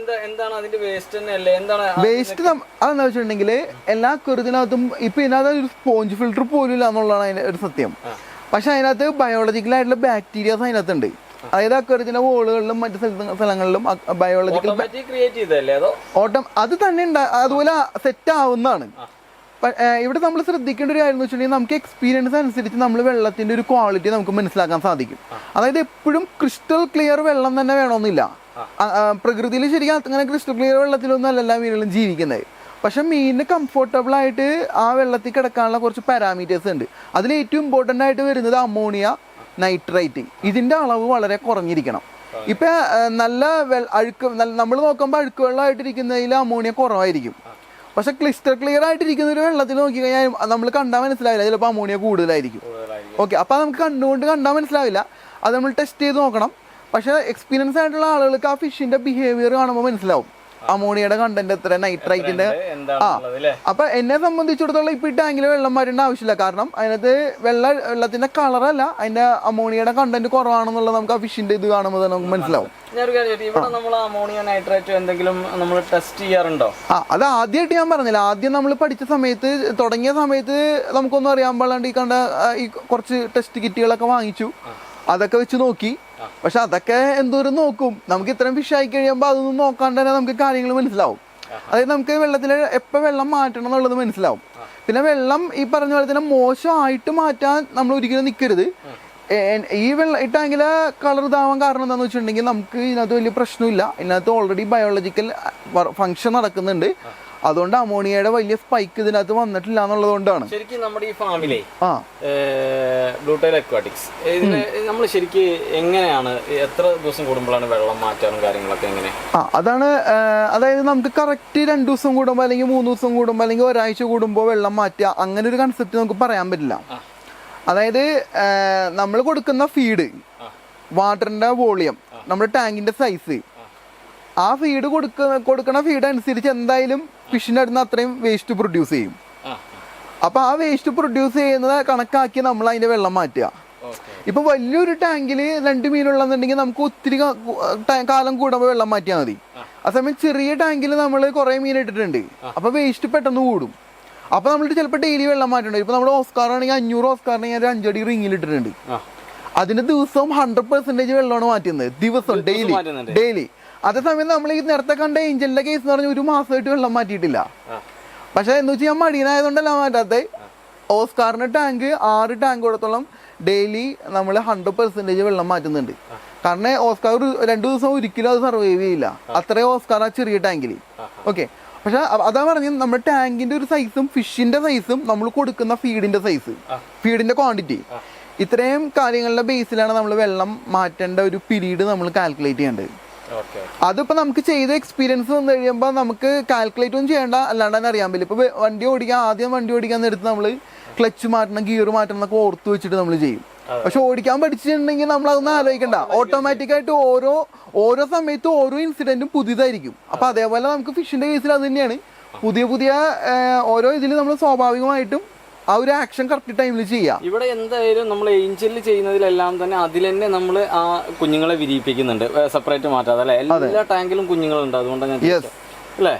വേസ്റ്റ് അതെന്താ വെച്ചിട്ടുണ്ടെങ്കിൽ എല്ലാ കുറുതിനകത്തും ഇപ്പൊ ഇതിനകത്ത് ഒരു സ്പോഞ്ച് ഫിൽറ്റർ പോലും ഇല്ല എന്നുള്ളതാണ് അതിന്റെ ഒരു സത്യം. പക്ഷെ അതിനകത്ത് ബയോളജിക്കൽ ആയിട്ടുള്ള ബാക്ടീരിയാസ് അതിനകത്തുണ്ട്. അതായത് അക്വറിയത്തിന്റെ വോളുകളിലും മറ്റു സ്ഥലങ്ങളിലും ബയോളജിക്കൽ അത് തന്നെ അതുപോലെ സെറ്റ് ആവുന്നതാണ്. ഇവിടെ നമ്മൾ ശ്രദ്ധിക്കേണ്ട ഒരു കാര്യം എന്ന് വെച്ചിട്ടുണ്ടെങ്കിൽ നമുക്ക് എക്സ്പീരിയൻസ് അനുസരിച്ച് നമ്മൾ വെള്ളത്തിന്റെ ഒരു ക്വാളിറ്റി നമുക്ക് മനസ്സിലാക്കാൻ സാധിക്കും. അതായത് എപ്പോഴും ക്രിസ്റ്റൽ ക്ലിയർ വെള്ളം തന്നെ വേണമെന്നില്ല. പ്രകൃതിയിൽ ശരിക്കും അങ്ങനെ ക്രിസ്റ്റൽ ക്ലിയർ വെള്ളത്തിലൊന്നും അല്ല മീനുകളും ജീവിക്കുന്നത്. പക്ഷെ മീനിന് കംഫർട്ടബിൾ ആയിട്ട് ആ വെള്ളത്തിൽ കിടക്കാനുള്ള കുറച്ച് പാരാമീറ്റേഴ്സ് ഉണ്ട്. അതിൽ ഏറ്റവും ഇമ്പോർട്ടൻ്റ് ആയിട്ട് വരുന്നത് അമോണിയ നൈട്രേറ്റ്, ഇതിന്റെ അളവ് വളരെ കുറഞ്ഞിരിക്കണം. ഇപ്പൊ നല്ല അഴുക്ക് നമ്മൾ നോക്കുമ്പോൾ അഴുക്ക് വെള്ളമായിട്ടിരിക്കുന്നതിൽ അമോണിയ കുറവായിരിക്കും. പക്ഷെ ക്ലിസ്റ്റർ ക്ലിയർ ആയിട്ടിരിക്കുന്ന ഒരു വെള്ളത്തിൽ നോക്കി കഴിഞ്ഞാൽ നമ്മൾ കണ്ടാൽ മനസ്സിലാവില്ല, ചിലപ്പോൾ അമോണിയ കൂടുതലായിരിക്കും. ഓക്കെ, അപ്പോൾ നമുക്ക് കണ്ടുകൊണ്ട് കണ്ടാൽ മനസ്സിലാവില്ല, അത് നമ്മൾ ടെസ്റ്റ് ചെയ്ത് നോക്കണം. പക്ഷെ എക്സ്പീരിയൻസ് ആയിട്ടുള്ള ആളുകൾക്ക് ആ ഫിഷിന്റെ ബിഹേവിയർ കാണുമ്പോൾ മനസ്സിലാവും അമോണിയയുടെ കണ്ടന്റ് എത്ര, നൈട്രൈറ്റിന്റെ. അപ്പൊ എന്നെ സംബന്ധിച്ചിടത്തോളം ഇപ്പൊ ഈ ടാങ്കിൽ വെള്ളം മാറ്റേണ്ട ആവശ്യമില്ല. കാരണം അതിനകത്ത് വെള്ളത്തിന്റെ കളറല്ല, അതിന്റെ അമോണിയയുടെ കണ്ടന്റ് കുറവാണെന്നുള്ളത് നമുക്ക് ആ ഫിഷിന്റെ ഇത് കാണുമ്പോൾ നമുക്ക് മനസ്സിലാവും. അത് ആദ്യമായിട്ട് ഞാൻ പറഞ്ഞില്ല, ആദ്യം നമ്മൾ പഠിച്ച സമയത്ത് തുടങ്ങിയ സമയത്ത് നമുക്കൊന്നും അറിയാൻ പാടാണ്ട് ഈ കണ്ട ഈ കുറച്ച് ടെസ്റ്റ് കിറ്റുകളൊക്കെ വാങ്ങിച്ചു, അതൊക്കെ വെച്ച് നോക്കി. പക്ഷെ അതൊക്കെ എന്തോരം നോക്കും, നമുക്ക് ഇത്രയും ഫിഷ് ആയി കഴിയുമ്പോൾ അതൊന്നും നോക്കാണ്ട് തന്നെ നമുക്ക് കാര്യങ്ങൾ മനസ്സിലാവും. അതായത് നമുക്ക് വെള്ളത്തിൽ എപ്പോൾ വെള്ളം മാറ്റണം എന്നുള്ളത് മനസ്സിലാവും. പിന്നെ വെള്ളം ഈ പറഞ്ഞ പോലെ തന്നെ മോശമായിട്ട് മാറ്റാൻ നമ്മൾ ഒരിക്കലും നിൽക്കരുത്. ഈ ടാങ്കിലെ കളർ ഇതാവാൻ കാരണം എന്താണെന്ന് വെച്ചിട്ടുണ്ടെങ്കിൽ നമുക്ക് ഇതിനകത്ത് വലിയ പ്രശ്നമില്ല. ഇതിനകത്ത് ഓൾറെഡി ബയോളജിക്കൽ ഫംഗ്ഷൻ നടക്കുന്നുണ്ട്. അതുകൊണ്ട് അമോണിയയുടെ വലിയ സ്പൈക്ക് ഇതിനകത്ത് വന്നിട്ടില്ല എന്നുള്ളത് കൊണ്ടാണ്. ശരിക്കും നമ്മുടെ ഈ ഫാമിലെ ബ്ലൂ ടൈൽ അക്വാട്ടിക്സ് നമ്മൾ ശരിക്കും എങ്ങനെയാണ്, എത്ര ദിവസം കൂടുമ്പോഴാണ് വെള്ളം മാറ്റാനും കാര്യങ്ങളൊക്കെ എങ്ങനെ? അതാണ്, അതായത് നമുക്ക് കറക്റ്റ് 2 ദിവസം കൂടുമ്പോൾ അല്ലെങ്കിൽ 3 ദിവസം കൂടുമ്പോൾ അല്ലെങ്കിൽ ഒരാഴ്ച കൂടുമ്പോൾ വെള്ളം മാറ്റുക, അങ്ങനെ ഒരു കൺസെപ്റ്റ് നമുക്ക് പറയാൻ പറ്റില്ല. അതായത് നമ്മൾ കൊടുക്കുന്ന ഫീഡ്, വാട്ടറിന്റെ വോളിയം, നമ്മുടെ ടാങ്കിന്റെ സൈസ്, ആ ഫീഡ് കൊടുക്കുന്ന ഫീഡ് അനുസരിച്ച് എന്തായാലും ഫിഷിന്റെ അടുത്ത് അത്രയും വേസ്റ്റ് പ്രൊഡ്യൂസ് ചെയ്യും. അപ്പൊ ആ വേസ്റ്റ് പ്രൊഡ്യൂസ് ചെയ്യുന്നത് കണക്കാക്കി നമ്മൾ അതിന്റെ വെള്ളം മാറ്റുക. ഇപ്പൊ വലിയൊരു ടാങ്കില് 2 മീനുള്ളതെന്നുണ്ടെങ്കിൽ നമുക്ക് ഒത്തിരി കാലം കൂടുമ്പോൾ വെള്ളം മാറ്റിയാൽ മതി. അതേസമയം ചെറിയ ടാങ്കിൽ നമ്മൾ കുറെ മീൻ ഇട്ടിട്ടുണ്ട്, അപ്പൊ വേസ്റ്റ് പെട്ടെന്ന് കൂടും. അപ്പൊ നമ്മളിട്ട് ചിലപ്പോൾ ഡെയിലി വെള്ളം മാറ്റേണ്ടി. ഇപ്പൊ നമ്മുടെ ഓസ്കാർ ആണെങ്കിൽ 500 ഓസ്കാറിന് ഞാൻ 5 അടി റിങ്ങിൽ ഇട്ടിട്ടുണ്ട്. അതിന് ദിവസവും 100% വെള്ളമാണ് മാറ്റുന്നത്, ദിവസം ഡെയിലി. അതേസമയം നമ്മൾ ഈ നേരത്തെ കണ്ട ഏഞ്ചലിന്റെ കേസ് എന്ന് പറഞ്ഞാൽ 1 മാസമായിട്ട് വെള്ളം മാറ്റിയിട്ടില്ല. പക്ഷെ എന്ന് വെച്ചാൽ ഞാൻ മടിയനായതുകൊണ്ടല്ല മാറ്റാത്ത. ഓസ്കാറിന്റെ ടാങ്ക് 6 ടാങ്കോടത്തോളം ഡെയിലി നമ്മൾ 100% വെള്ളം മാറ്റുന്നുണ്ട്. കാരണം ഓസ്കാർ 2 ദിവസം ഒരിക്കലും അത് സർവൈവ് ചെയ്യില്ല, അത്രയും ഓസ്കാർ ആ ചെറിയ ടാങ്കിൽ. ഓക്കെ, പക്ഷെ അതാ പറഞ്ഞത് നമ്മുടെ ടാങ്കിന്റെ ഒരു സൈസും ഫിഷിന്റെ സൈസും നമ്മൾ കൊടുക്കുന്ന ഫീഡിന്റെ സൈസ്, ഫീഡിന്റെ ക്വാണ്ടിറ്റി, ഇത്രയും കാര്യങ്ങളുടെ ബേസിലാണ് നമ്മൾ വെള്ളം മാറ്റേണ്ട ഒരു പീരീഡ് നമ്മൾ കാൽക്കുലേറ്റ് ചെയ്യേണ്ടത്. അതിപ്പോ നമുക്ക് ചെയ്ത എക്സ്പീരിയൻസ് വന്നു കഴിയുമ്പോൾ നമുക്ക് കാൽക്കുലേറ്റ് ഒന്നും ചെയ്യേണ്ട, അല്ലാണ്ട് തന്നെ അറിയാൻ പറ്റില്ല. ഇപ്പൊ ആദ്യം വണ്ടി ഓടിക്കാൻ നേരത്ത് നമ്മൾ ക്ലച്ച് മാറ്റണം, ഗിയർ മാറ്റണം എന്നൊക്കെ ഓർത്ത് വെച്ചിട്ട് നമ്മൾ ചെയ്യും. പക്ഷെ ഓടിക്കാൻ പഠിച്ചിട്ടുണ്ടെങ്കിൽ നമ്മൾ അതൊന്നും ആലോചിക്കണ്ട, ഓട്ടോമാറ്റിക് ആയിട്ട് ഓരോ സമയത്തും ഓരോ ഇൻസിഡന്റും പുതിയതായിരിക്കും. അപ്പൊ അതേപോലെ നമുക്ക് ഫിഷിന്റെ കേസിൽ അത് തന്നെയാണ്, പുതിയ ഓരോ ഇതിൽ നമ്മൾ സ്വാഭാവികമായിട്ടും ആ ഒരു ആക്ഷൻ കറക്റ്റ് ടൈമിൽ ചെയ്യാം. ഇവിടെ എന്തായാലും നമ്മൾ ഏഞ്ചലിൽ ചെയ്യുന്നതിലെല്ലാം തന്നെ അതിൽ തന്നെ നമ്മൾ ആ കുഞ്ഞുങ്ങളെ വിരിയിപ്പിക്കുന്നുണ്ട്, സെപ്പറേറ്റ് മാറ്റാതെ അല്ലേ? എല്ലാ ടാങ്കിലും കുഞ്ഞുങ്ങളുണ്ട്, അതുകൊണ്ടാണ് ഞാൻ അല്ലേ?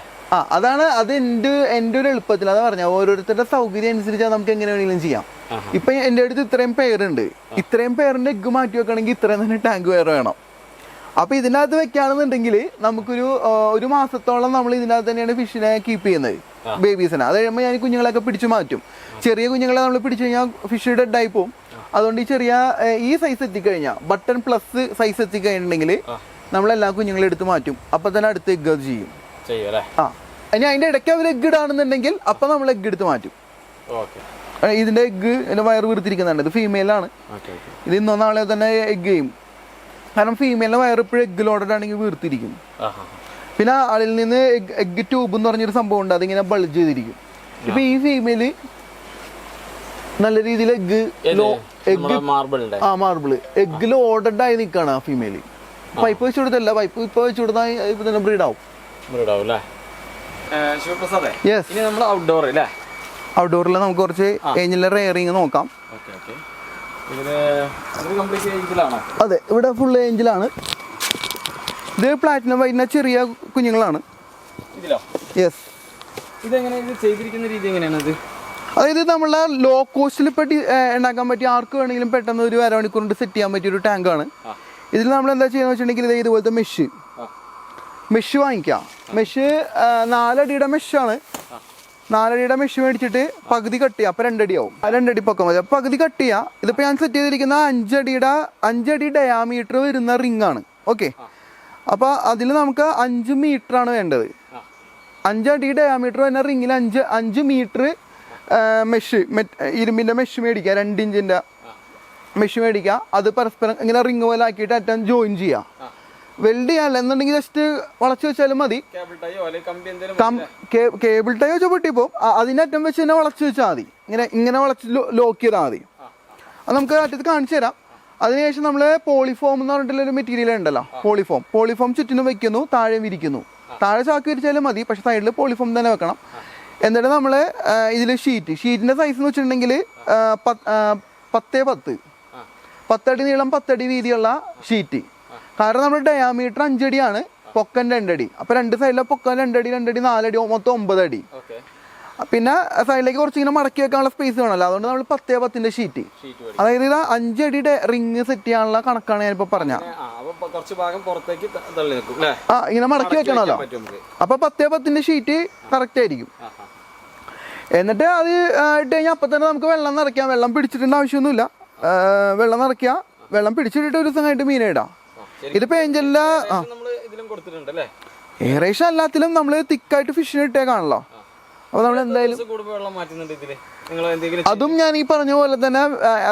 അതാണ് അത് എൻ്റെ ഒരു എളുപ്പത്തിൽ അതാ പറഞ്ഞ ഓരോരുത്തരുടെ സൗകര്യം അനുസരിച്ച് നമുക്ക് എങ്ങനെ വേണമെങ്കിലും ചെയ്യാം. ഇപ്പൊ എൻ്റെ അടുത്ത് ഇത്രയും പേരുണ്ട്, ഇത്രയും പേരിന്റെ എഗ്ഗ് മാറ്റി വെക്കണമെങ്കിൽ ഇത്രയും തന്നെ ടാങ്ക് വേറെ വേണം. അപ്പൊ ഇതിനകത്ത് വെക്കുകയാണെന്നുണ്ടെങ്കിൽ ഒരു മാസത്തോളം നമ്മൾ ഇതിനകത്ത് തന്നെയാണ് ഫിഷിനെ കീപ്പ് ചെയ്യുന്നത്, ബേബീസിനെ. അത് കഴിയുമ്പോൾ ഞാൻ കുഞ്ഞുങ്ങളെയൊക്കെ പിടിച്ചു മാറ്റും. ചെറിയ കുഞ്ഞുങ്ങളെ നമ്മൾ പിടിച്ചു കഴിഞ്ഞാൽ ഫിഷ് ഡെഡ് ആയി പോകും. അതുകൊണ്ട് ഈ ചെറിയ ഈ സൈസ് എത്തിക്കഴിഞ്ഞാൽ ബട്ടൺ പ്ലസ് സൈസ് എത്തിക്കഴിഞ്ഞിട്ടുണ്ടെങ്കിൽ നമ്മളെല്ലാ കുഞ്ഞുങ്ങളെ എടുത്ത് മാറ്റും. അപ്പൊ തന്നെ അടുത്ത് എഗ്ഗ് അത് ചെയ്യും. ഇനി അതിന്റെ ഇടയ്ക്ക് അവർ എഗ്ഗ് ഇടാണെന്നുണ്ടെങ്കിൽ അപ്പൊ നമ്മൾ എഗ്ഗ് എടുത്ത് മാറ്റും. ഇതിന്റെ എഗ്ഗ് എന്റെ വയറ് വീർത്തിരിക്കുന്നുണ്ട്, ഇത് ഫീമെയിലാണ്. ഇത് ഇന്നോ നാളെ തന്നെ എഗ്ഗ് ചെയ്യും. കാരണം ഫീമെയിലിന്റെ വയറ് ഇപ്പോഴും എഗ്ഗ് ലോഡഡ് ആണെങ്കിൽ വീർത്തിരിക്കും. പിന്നെ അതിൽ നിന്ന് എഗ്ഗ് ട്യൂബ് എന്ന് പറഞ്ഞൊരു സംഭവം ഉണ്ട്, അതിങ്ങനെ ബൾജ് ചെയ്തിരിക്കും. ഇപ്പൊ ഈ ഫീമെയില് നല്ല രീതിയിൽ മാർബിള് എഗ്ഗ് ലോഡഡ് ആയി നിൽക്കാണ് ആ ഫീമെയില്. പൈപ്പ് വെച്ച് കൊടുത്തല്ല, പൈപ്പ് ഇപ്പൊ വെച്ച് കൊടുത്താൽ ഇപ്പൊ തന്നെ ബ്രീഡാവും. ഔട്ട്ഡോറിൽ നമുക്ക് കുറച്ച് ഏഞ്ചലിന്റെ റെയറിങ് നോക്കാം. അതെ, ഇവിടെ ഫുൾ ഏഞ്ചലാണ്. ഇത് പ്ലാറ്റിനം വൈറ്റിന്റെ ചെറിയ കുഞ്ഞുങ്ങളാണ്. യെസ്. അതായത് നമ്മളെ ലോ കോസ്റ്റിൽ ഇപ്പൊ ഉണ്ടാക്കാൻ പറ്റിയ ആർക്ക് വേണമെങ്കിലും പെട്ടെന്ന് ഒരു അരമണിക്കൂർ കൊണ്ട് സെറ്റ് ചെയ്യാൻ പറ്റിയ ഒരു ടാങ്കാണ്. ഇതിൽ നമ്മൾ എന്താ ചെയ്യുന്നത് വെച്ചിട്ടുണ്ടെങ്കിൽ ഇതുപോലത്തെ മെഷ് വാങ്ങിക്കാം. മെഷ് 4 അടിയുടെ മെഷാണ്. 4 അടിയുടെ മെഷ് മേടിച്ചിട്ട് പകുതി കട്ട് ചെയ്യുക. അപ്പോൾ 2 അടിയാവും. 2 അടി പൊക്കം മതി. അപ്പോൾ പകുതി കട്ട് ചെയ്യുക. ഇതിപ്പോൾ ഞാൻ സെറ്റ് ചെയ്തിരിക്കുന്ന 5 അടി ഡയാമീറ്റർ വരുന്ന റിംഗ് ആണ്. ഓക്കെ, അപ്പോൾ അതിൽ നമുക്ക് 5 മീറ്ററാണ് വേണ്ടത്. 5 അടി ഡയാമീറ്റർ വരുന്ന റിങ്ങിൽ 5 മീറ്റർ ഇരുമ്പിൻ്റെ മെഷ് മേടിക്കുക. 2 ഇഞ്ചിൻ്റെ മെഷ് മേടിക്കുക. അത് പരസ്പരം ഇങ്ങനെ റിങ് പോലെ ആക്കിയിട്ട് അറ്റം ജോയിൻ ചെയ്യുക. വെൽഡ് ചെയ്യാല്ല എന്നുണ്ടെങ്കിൽ ജസ്റ്റ് വളച്ച് വെച്ചാലും മതി. കേബിൾ ടൈ വെച്ചാൽ പൊട്ടിപ്പോ അതിൻ്റെ അറ്റം വെച്ച് തന്നെ വളച്ച് വെച്ചാൽ മതി. ഇങ്ങനെ വളച്ച് ലോക്ക് ചെയ്താൽ മതി. അത് നമുക്ക് അറ്റത്ത് കാണിച്ചു തരാം. അതിനുശേഷം നമ്മൾ പോളിഫോം എന്ന് പറഞ്ഞിട്ടുള്ളൊരു മെറ്റീരിയൽ ഉണ്ടല്ലോ, പോളിഫോം ചുറ്റിനും വെക്കുന്നു, താഴെ വിരിക്കുന്നു. താഴെ ചാക്ക് വിരിച്ചാലും മതി, പക്ഷെ സൈഡിൽ പോളിഫോം തന്നെ വെക്കണം. എന്നിട്ട് നമ്മൾ ഇതിൽ ഷീറ്റിൻ്റെ സൈസ് എന്ന് വെച്ചിട്ടുണ്ടെങ്കിൽ 10 അടി നീളം 10 അടി വീതിയുള്ള ഷീറ്റ്. കാരണം നമ്മുടെ ഡയാമീറ്റർ 5 അടിയാണ്, പൊക്കം 2 അടി. അപ്പോൾ 2 സൈഡിലെ പൊക്കം 2 അടി 2 അടി 4 അടി മൊത്തം 9 അടി. പിന്നെ സൈഡിലേക്ക് കുറച്ച് ഇങ്ങനെ മടക്കി വെക്കാനുള്ള സ്പേസ് വേണമല്ലോ, അതുകൊണ്ട് നമ്മൾ 10x10 ഷീറ്റ്. അതായത് ഇത് 5 അടിയുടെ റിങ് സെറ്റ് ചെയ്യാനുള്ള കണക്കാണ് ഞാനിപ്പോൾ പറഞ്ഞത്. ഇങ്ങനെ മടക്കി വെക്കണമല്ലോ, അപ്പോൾ 10x10 ഷീറ്റ് കറക്റ്റ് ആയിരിക്കും. എന്നിട്ട് അത് ഇട്ട് കഴിഞ്ഞാൽ അപ്പം തന്നെ നമുക്ക് വെള്ളം നിറയ്ക്കാം. വെള്ളം പിടിച്ചിട്ടുണ്ട് ആവശ്യമൊന്നുമില്ല. വെള്ളം നിറയ്ക്കുക, വെള്ളം പിടിച്ചിട്ടിട്ട് ഒരു ദിവസം കഴിഞ്ഞിട്ട് മീനെ ഇടാം. ഇതിപ്പോ ഏഞ്ചലിന്റെ ഏറേഷൻ എല്ലാത്തിലും നമ്മൾ തിക്കായിട്ട് ഫിഷിന് ഇട്ടേക്കാണല്ലോ. അപ്പൊ നമ്മൾ എന്തായാലും അതും ഞാൻ ഈ പറഞ്ഞ പോലെ തന്നെ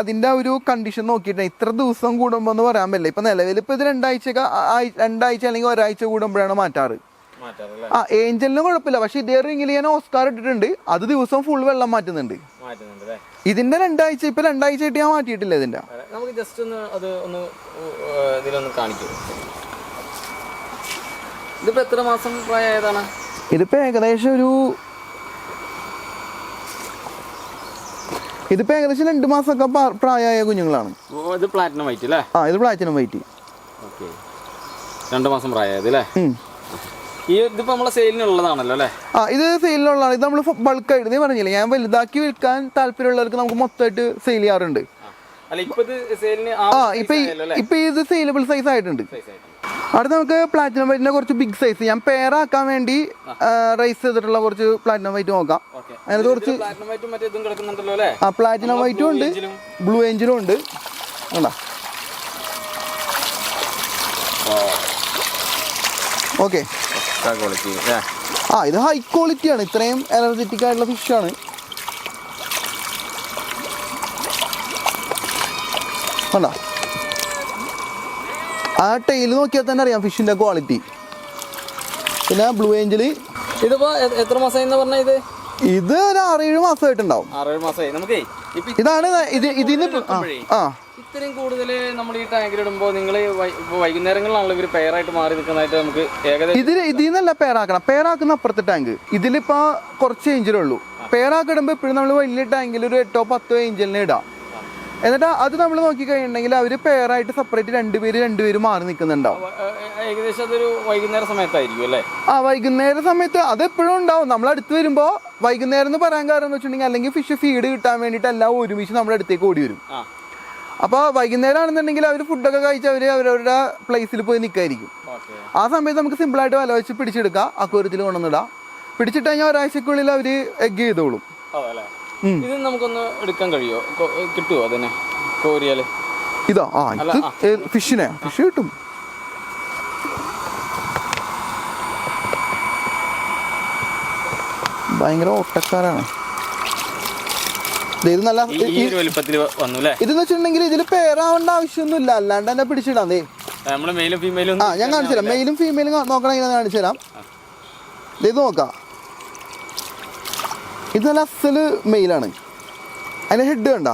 അതിന്റെ ഒരു കണ്ടീഷൻ നോക്കിയിട്ട് ഇത്ര ദിവസം കൂടുമ്പോ എന്ന് പറയാൻ പറ്റില്ല. ഇപ്പൊ നിലവിൽ ഇപ്പൊ ഇത് 2 ആഴ്ച അല്ലെങ്കിൽ ഒരാഴ്ച കൂടുമ്പോഴാണ് മാറ്റാറ്. ഏഞ്ചലിനും കുഴപ്പമില്ല, പക്ഷെ ഇതേ റിങ്ങിൽ ഞാൻ ഓസ്കാർ ഇട്ടിട്ടുണ്ട്, അത് ദിവസം ഫുൾ വെള്ളം മാറ്റുന്നുണ്ട്. ഇതിന്റെ 2 ആഴ്ച ഇപ്പൊ 2 ആഴ്ച ആയിട്ട് ഞാൻ മാറ്റിയിട്ടില്ല. ഇതിന്റെ നമുക്ക് ജസ്റ്റ് ഒന്ന് ഇതിലൊന്ന് കാണിക്കൂ. ഇതിപ്പോ എത്ര മാസം പ്രായമായതാണ്? ഇതിപ്പോ ഏകദേശം 2 മാസമൊക്കെ പ്രായമായ കുഞ്ഞുങ്ങളാണ്. ഇത് പ്ലാറ്റിനം വൈറ്റ് അല്ലേ? ഇത് പ്ലാറ്റിനം വൈറ്റ്. ഓക്കെ, 2 മാസം പ്രായമായത് അല്ലേ? ഇതിപ്പോ നമ്മളെ സെയിലിനുള്ളതാണല്ലോ അല്ലേ? ഇത് സെയിലിനുള്ളതാണ്. ഇത് നമ്മൾ ബൾക്കായിട്ട് നീ പറഞ്ഞില്ലേ, ഞാൻ വലുതാക്കി വിൽക്കാൻ താല്പര്യമുള്ളവർക്ക് നമുക്ക് മൊത്തമായിട്ട് സെയിൽ ചെയ്യാറുണ്ട്. ഇപ്പൊ ഇത് സെയിലബിൾ സൈസ് ആയിട്ടുണ്ട്. അടുത്ത് നമുക്ക് പ്ലാറ്റിനം വൈറ്റിന്റെ കുറച്ച് ബിഗ് സൈസ് ഞാൻ പെയറാക്കാൻ വേണ്ടി റൈസ് ചെയ്തിട്ടുള്ള കുറച്ച് പ്ലാറ്റിനം വൈറ്റ് നോക്കാം. അതിനകത്ത് കുറച്ച് പ്ലാറ്റിനം വൈറ്റും ഉണ്ട്, ബ്ലൂ ഏഞ്ചലും ഉണ്ട്. ഓക്കെ, ഇത് ഹൈ ക്വാളിറ്റിയാണ്. ഇത്രയും എനർജറ്റിക് ആയിട്ടുള്ള ഫിഷാണ്. കണ്ടോ, ആ ടെയിൽ നോക്കിയാൽ തന്നെ അറിയാം ഫിഷിന്റെ ക്വാളിറ്റി. പിന്നെ ബ്ലൂ ഏഞ്ചല് ഇതിപ്പോ എത്ര മാസമായി പറഞ്ഞ? ഇത് ഒരു 6-7 മാസമായിട്ടുണ്ടാവും. 6-7 മാസമായി. നമുക്ക് ഇതാണ് ഇതിന് ഇത്രയും കൂടുതൽ നമ്മൾ ഈ ടാങ്കിൽ ഇടുമ്പോൾ നിങ്ങൾ വൈകുന്നേരങ്ങളിലാണല്ലോ ഇവർ പെയറായിട്ട് മാറി നിൽക്കുന്നതായിട്ട് നമുക്ക് ഏകദേശം ഇതിൽ നിന്നല്ല പെയറാക്കണം. പെയറാക്കുന്ന അപ്പുറത്തെ ടാങ്ക്. ഇതിലിപ്പോ കുറച്ച് ഏഞ്ചലുള്ളൂ. പെയറാക്കി ഇടുമ്പോൾ എപ്പോഴും നമ്മൾ വലിയ ടാങ്കിൽ ഒരു 8 or 10 ഏഞ്ചലിനെ ഇടാം. എന്നിട്ട് അത് നമ്മൾ നോക്കി കഴിയുന്നുണ്ടെങ്കിൽ അവർ പെയറായിട്ട് സെപ്പറേറ്റ് രണ്ടുപേര് മാറി നിൽക്കുന്നുണ്ടാവും. ഏകദേശം അതൊരു വൈകുന്നേര സമയത്തായിരിക്കും അല്ലേ? വൈകുന്നേര സമയത്ത് അത് എപ്പോഴും ഉണ്ടാവും. നമ്മൾ അടുത്ത് വരുമ്പോൾ വൈകുന്നേരം എന്ന് പറയാൻ കാരണം എന്ന് വെച്ചിട്ടുണ്ടെങ്കിൽ അല്ലെങ്കിൽ ഫിഷ് ഫീഡ് കിട്ടാൻ വേണ്ടിയിട്ട് എല്ലാം ഒരുമിച്ച് നമ്മുടെ അടുത്തേക്ക് ഓടി വരും. അപ്പോൾ വൈകുന്നേരം ആണെന്നുണ്ടെങ്കിൽ അവർ ഫുഡൊക്കെ കഴിച്ച് അവരവരുടെ പ്ലേസിൽ പോയി നിൽക്കായിരിക്കും. ആ സമയത്ത് നമുക്ക് സിമ്പിളായിട്ട് വല വെച്ച് പിടിച്ചെടുക്കാം. അക്വേറിയത്തിൽ കൊണ്ടുവന്നിടാം. പിടിച്ചിട്ട് കഴിഞ്ഞാൽ ഒരാഴ്ചക്കുള്ളിൽ അവർ എഗ് ചെയ്തോളും. ഇത് നമുക്കൊന്ന് എടുക്കാൻ കഴിയുമോ? കിട്ടുമോ അതിനെ കോരിയാല്? ഇതാ ഇത് ഫിഷ് കിട്ടും. ഭയങ്കര ഓട്ടക്കാരാണ്. ഇത് നല്ല ഇതെന്ന് വെച്ചിട്ടുണ്ടെങ്കിൽ ഇതിൽ പേരാവേണ്ട ആവശ്യമൊന്നുമില്ല. അല്ലാണ്ട് തന്നെ പിടിച്ചിടാം. ഞാൻ കാണിച്ചു തരാം. മെയിലും ഫീമെയിലും നോക്കണമെങ്കിൽ ഞാൻ കാണിച്ചു തരാം. ഇത് നോക്കാം. ഇത് നല്ല അസല് മെയിലാണ്. അതിന്റെ ഹെഡ് കണ്ട,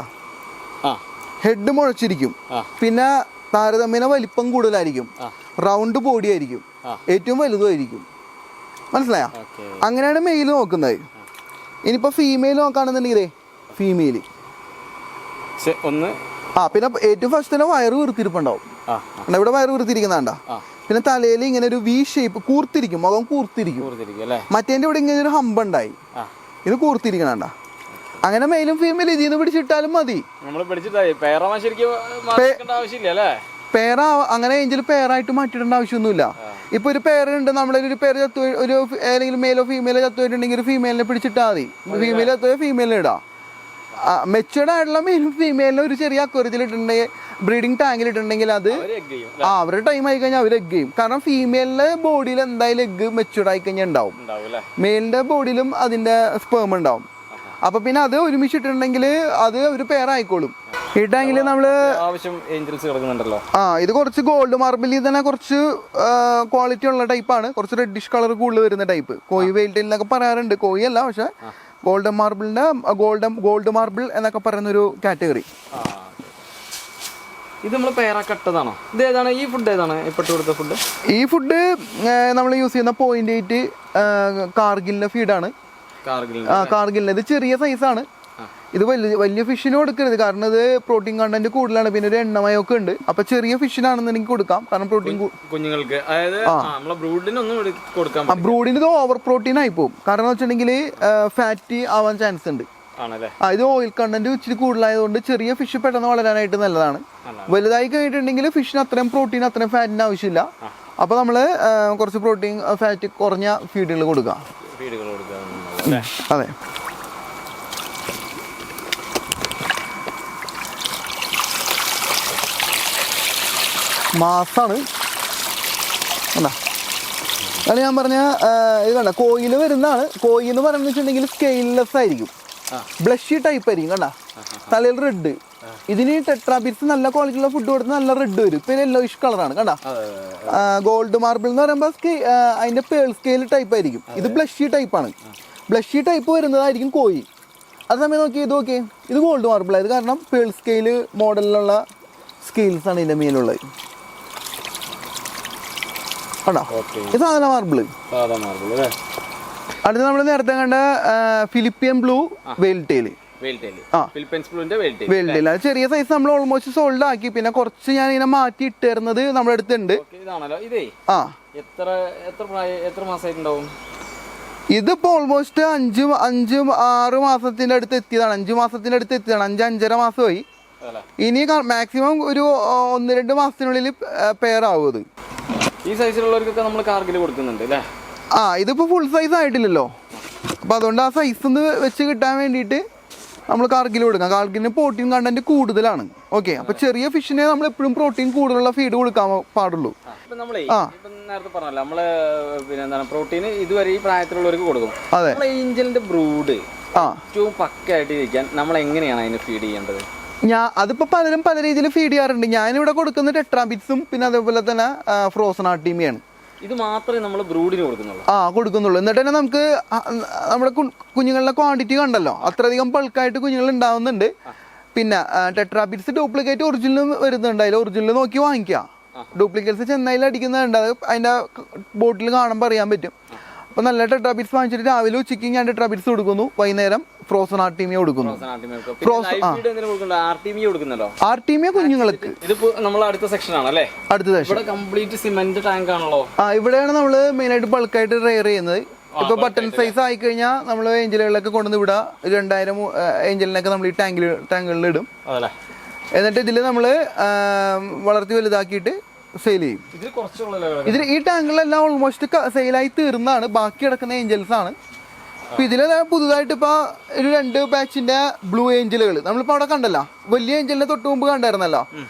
ഹെഡ് മുഴച്ചിരിക്കും. പിന്നെ താരതമ്യേന വലിപ്പം കൂടുതലായിരിക്കും. റൗണ്ട് ബോഡി ആയിരിക്കും. ഏറ്റവും വലുതുമായിരിക്കും. മനസ്സിലായോ? അങ്ങനെയാണ് മെയിൽ നോക്കുന്നത്. ഇനിയിപ്പോ ഫീമെയിൽ നോക്കുകയാണെന്നുണ്ടെങ്കിലേ ഫീമെയിൽ ഒന്ന് പിന്നെ ഏറ്റവും ഫസ്റ്റ് തന്നെ വയറ് വീർത്തിരിപ്പുണ്ടാവും. ഇവിടെ വയറ് വീർത്തിരിക്കുന്നതാണ്ട. പിന്നെ തലയിൽ ഇങ്ങനെ ഒരു വി ഷേപ്പ് കൂർത്തിരിക്കും. മുഖം കൂർത്തിരിക്കും. മറ്റേന്റെ ഇവിടെ ഇങ്ങനെ ഒരു ഹമ്പ് ഉണ്ടായി. ഇത് കൂർത്തിരിക്കണണ്ട. അങ്ങനെ മെയിലും ഫീമെയിലും ഇതിൽ നിന്ന് പിടിച്ചിട്ടാലും മതി. പേര അങ്ങനെ ഏഞ്ചൽ പേരായിട്ട് മാറ്റിയിടേണ്ട ആവശ്യമൊന്നുമില്ല. ഇപ്പൊ ഒരു പേരുണ്ട്, നമ്മളൊരു പേര് ചത്തു, ഒരു ഏതെങ്കിലും മെയിലോ ഫീമെയിലോ ചത്തുപോയിട്ടുണ്ടെങ്കിൽ ഒരു ഫീമെയിലിനെ പിടിച്ചിട്ടാൽ മതി. ഫീമെയിൽ ചത്തുപോയി ഫീമെയിലിനെ ഇടാം. മെച്ചുവേർഡ് ആയിട്ടുള്ള മെയിലും ഫീമെയിലിനും ഒരു ചെറിയ അക്വേറിയത്തിൽ ഇട്ടിട്ടുണ്ടെങ്കിൽ, ബ്രീഡിംഗ് ടാങ്കിൽ ഇട്ടിട്ടുണ്ടെങ്കിൽ അത് അവരുടെ ടൈം ആയി കഴിഞ്ഞാൽ അവർ എഗ് ചെയ്യും. കാരണം ഫീമെയിലിന്റെ ബോഡിയിൽ എന്തായാലും എഗ് മെച്ചുവേർഡ് ആയി കഴിഞ്ഞാൽ ഉണ്ടാവും. മെയിലിന്റെ ബോഡിയിലും അതിന്റെ സ്പേം ഉണ്ടാവും. അപ്പൊ പിന്നെ അത് ഒരുമിച്ചിട്ടുണ്ടെങ്കിൽ അത് ഒരു പേരായിക്കോളും. ഈ ടാങ്കിൽ നമ്മള് ഇത് കുറച്ച് ഗോൾഡ് മാർബിളിൽ തന്നെ കുറച്ച് ക്വാളിറ്റി ഉള്ള ടൈപ്പാണ്. കുറച്ച് റെഡിഷ് കളർ കൂടുതൽ വരുന്ന ടൈപ്പ്. കോയി വെയിൽറ്റ് എന്നൊക്കെ പറയാറുണ്ട്. കോയി അല്ല, പക്ഷെ ഗോൾഡൻ മാർബിളിന്റെ ഗോൾഡ് മാർബിൾ എന്നൊക്കെ പറയുന്ന ഒരു കാറ്റഗറി. ഇത് നമ്മൾ പേരാക്കട്ടതാണോ? ഇത് ഏതാണ്? ഈ ഫുഡ് ഏതാണ് ഇപ്പോഴത്തെ കൊടുത്ത ഫുഡ്? ഈ ഫുഡ് നമ്മൾ യൂസ് ചെയ്യുന്ന 0.8 കാർഗിലിന്റെ ഫീഡാണ്. കാർഗിലിന്റെ ഇത് ചെറിയ സൈസാണ്. ഇത് വലിയ ഫിഷിന് കൊടുക്കരുത്, കാരണം ഇത് പ്രോട്ടീൻ കണ്ടന്റ് കൂടുതലാണ്. പിന്നെ ഒരു എണ്ണമയൊക്കെ ഉണ്ട്. അപ്പൊ ചെറിയ ഫിഷിനാണെന്നുണ്ടെങ്കിൽ കൊടുക്കാം, കാരണം പ്രോട്ടീൻ കുഞ്ഞുങ്ങൾക്ക്. ബ്രൂഡിന് ഇത് ഓവർ പ്രോട്ടീൻ ആയി പോകും. കാരണം വെച്ചിട്ടുണ്ടെങ്കിൽ ഫാറ്റി ആവാൻ ചാൻസ് ഉണ്ട്. ഇത് ഓയിൽ കണ്ടന്റ് ഇച്ചിരി കൂടുതലായതുകൊണ്ട് ചെറിയ ഫിഷ് പെട്ടെന്ന് വളരാനായിട്ട് നല്ലതാണ്. വലുതായി കഴിഞ്ഞിട്ടുണ്ടെങ്കിൽ ഫിഷിന് അത്രയും പ്രോട്ടീൻ അത്രയും ഫാറ്റിന് ആവശ്യമില്ല. അപ്പൊ നമ്മള് കുറച്ച് പ്രോട്ടീൻ ഫാറ്റ് കുറഞ്ഞ ഫീഡുകൾ കൊടുക്കാം. അതെ. മാസാണ് അതാണ് ഞാൻ പറഞ്ഞ. ഇത് കണ്ട കോയിൽ വരുന്നതാണ്. കോയി എന്ന് പറയുന്നത് വെച്ചിട്ടുണ്ടെങ്കിൽ സ്കെയിൽലെസ് ആയിരിക്കും. ബ്ലഷി ടൈപ്പ് ആയിരിക്കും. കണ്ട തലയിൽ റെഡ്. ഇതിന് ടെട്രാബിറ്റ്സ് നല്ല ക്വാളിറ്റിയുള്ള ഫുഡ് കൊടുത്ത് നല്ല റെഡ് വരും. പിന്നെ യെല്ലോയിഷ് കളറാണ്. കണ്ട ഗോൾഡ് മാർബിൾ എന്ന് പറയുമ്പോൾ അതിന്റെ പേൾ സ്കെയിൽ ടൈപ്പ് ആയിരിക്കും. ഇത് ബ്ലഷി ടൈപ്പാണ്. ബ്ലഷി ടൈപ്പ് വരുന്നതായിരിക്കും കോയി. അത് സമയം നോക്കി ഇത് നോക്കിയേ, ഇത് ഗോൾഡ് മാർബിൾ ആയത് കാരണം പേൾ സ്കെയിൽ മോഡലിലുള്ള സ്കെയിൽസ് ആണ് ഇതിന്റെ മേലുള്ളത്. ഇത് സാധാരണ മാർബിള്. അടുത്ത നമ്മൾ നേരത്തെ കണ്ട ഫിലിപ്പിയൻ ബ്ലൂ വെയിൽ ടെയിൽ. അത് ചെറിയ സൈസ് നമ്മൾ ഓൾമോസ്റ്റ് സോൾഡ് ആക്കി. പിന്നെ കുറച്ച് ഞാൻ ഇങ്ങനെ മാറ്റി ഇട്ടിരുന്നത് നമ്മുടെ അടുത്തുണ്ട്. ഇതിപ്പോ ഓൾമോസ്റ്റ് 5-6 മാസത്തിന്റെ അടുത്ത് എത്തിയതാണ്. 5 മാസത്തിന്റെ അടുത്ത് എത്തിയതാണ്. 5-5.5 മാസമായി. ഇനി മാക്സിമം ഒരു 1-2 മാസത്തിനുള്ളിൽ പെയറാവും. ഇത് ഈ സൈസിലുള്ളവർക്കൊക്കെ നമ്മൾ കാർഗിൽ കൊടുക്കുന്നുണ്ട് അല്ലേ? ഇതിപ്പോ ഫുൾ സൈസ് ആയിട്ടില്ലല്ലോ. അപ്പൊ അതുകൊണ്ട് ആ സൈസ് ഒന്ന് വെച്ച് കിട്ടാൻ വേണ്ടിയിട്ട് നമ്മൾ കാർഗിൽ കൊടുക്കാം. കാർഗിലിന് പ്രോട്ടീൻ കണ്ടന്റ് കൂടുതലാണ്. ഓക്കെ, അപ്പൊ ചെറിയ ഫിഷിനെ നമ്മൾ എപ്പോഴും പ്രോട്ടീൻ കൂടുതലുള്ള ഫീഡ് കൊടുക്കാൻ പാടുള്ളൂ. നേരത്തെ പറഞ്ഞല്ലോ നമ്മള് പിന്നെ എന്താണ് പ്രോട്ടീൻ ഇതുവരെ ഈ പ്രായത്തിലുള്ളവർക്ക് കൊടുക്കും. അതെ. ഏഞ്ചലിന്റെ ബ്രൂഡ് ഏറ്റവും പക്കയായിട്ട് ഇരിക്കാൻ നമ്മൾ എങ്ങനെയാണ് അതിന് ഫീഡ് ചെയ്യേണ്ടത്? അതിപ്പോ പലരും പല രീതിയിൽ ഫീഡ് ചെയ്യാറുണ്ട്. ഞാനിവിടെ കൊടുക്കുന്ന ടെട്രാബിറ്റ്സും പിന്നെ അതേപോലെ തന്നെ ഫ്രോസൺ ആർട്ടീമിയാണ്. ഇത് മാത്രമേ നമ്മൾ ബ്രൂഡിന് കൊടുക്കുന്നുള്ളൂ? കൊടുക്കുന്നുള്ളൂ. എന്നിട്ട് തന്നെ നമുക്ക് നമ്മുടെ കുഞ്ഞുങ്ങളുടെ ക്വാണ്ടിറ്റി കണ്ടല്ലോ, അത്രയധികം ബൾക്കായിട്ട് കുഞ്ഞുങ്ങൾ ഉണ്ടാവുന്നുണ്ട്. പിന്നെ ടെട്രാബിറ്റ്സ് ഡ്യൂപ്ലിക്കേറ്റ് ഒറിജിനൽ വരുന്നുണ്ട്, അതിൽ ഒറിജിനൽ നോക്കി വാങ്ങിക്കാം. ഡ്യൂപ്ലിക്കേറ്റ്സ് ചെന്നൈയിൽ അടിക്കുന്നുണ്ട്, അത് അതിൻ്റെ ബോട്ടിൽ കാണുമ്പോൾ അറിയാൻ പറ്റും. അപ്പോൾ നല്ല ടെട്രാബിറ്റ്സ് വാങ്ങിച്ചിട്ട് രാവിലെ ഉച്ചയ്ക്ക് ഞാൻ ടെട്രാബിറ്റ്സ് കൊടുക്കുന്നു, വൈകുന്നേരം ഫ്രോസൺ ആർട്ടീമിയ കൊടുക്കുന്നു. ആർട്ടീമിയ കുഞ്ഞുങ്ങൾക്ക്. ഇതിപ്പോ നമ്മൾ അടുത്ത സെക്ഷൻ ആണല്ലേ? അടുത്ത സെക്ഷൻ കംപ്ലീറ്റ് സിമന്റ് ടാങ്ക് ആണല്ലോ. ഇവിടെയാണ് നമ്മൾ മെയിനായിട്ട് ബൾക്കായിട്ട് റെയർ ചെയ്യുന്നത്. ഇപ്പൊ ബട്ടൺ സൈസ് ആയി കഴിഞ്ഞാൽ നമ്മൾ ഏഞ്ചലുകളിലൊക്കെ കൊണ്ടുവന്ന് വിടുക. 2000 ഏഞ്ചലിനൊക്കെ നമ്മൾ ഈ ടാങ്കുകളിൽ ഇടും. എന്നിട്ട് ഇതിൽ നമ്മൾ വളർത്തി വലുതാക്കിയിട്ട് സെയിൽ ചെയ്യും. ഇതിൽ ഈ ടാങ്കുകളെല്ലാം ഓൾമോസ്റ്റ് സെയിലായി തീർന്നാണ്, ബാക്കി കിടക്കുന്ന ഏഞ്ചൽസ് ആണ്. അപ്പൊ ഇതിൽ പുതുതായിട്ട് ഇപ്പൊ ഒരു 2 ബാച്ചിന്റെ ബ്ലൂ ഏഞ്ചലുകൾ നമ്മളിപ്പോ അവിടെ കണ്ടല്ലോ, വലിയ ഏഞ്ചലിനെ തൊട്ട് മുമ്പ് കണ്ടായിരുന്നല്ലോ,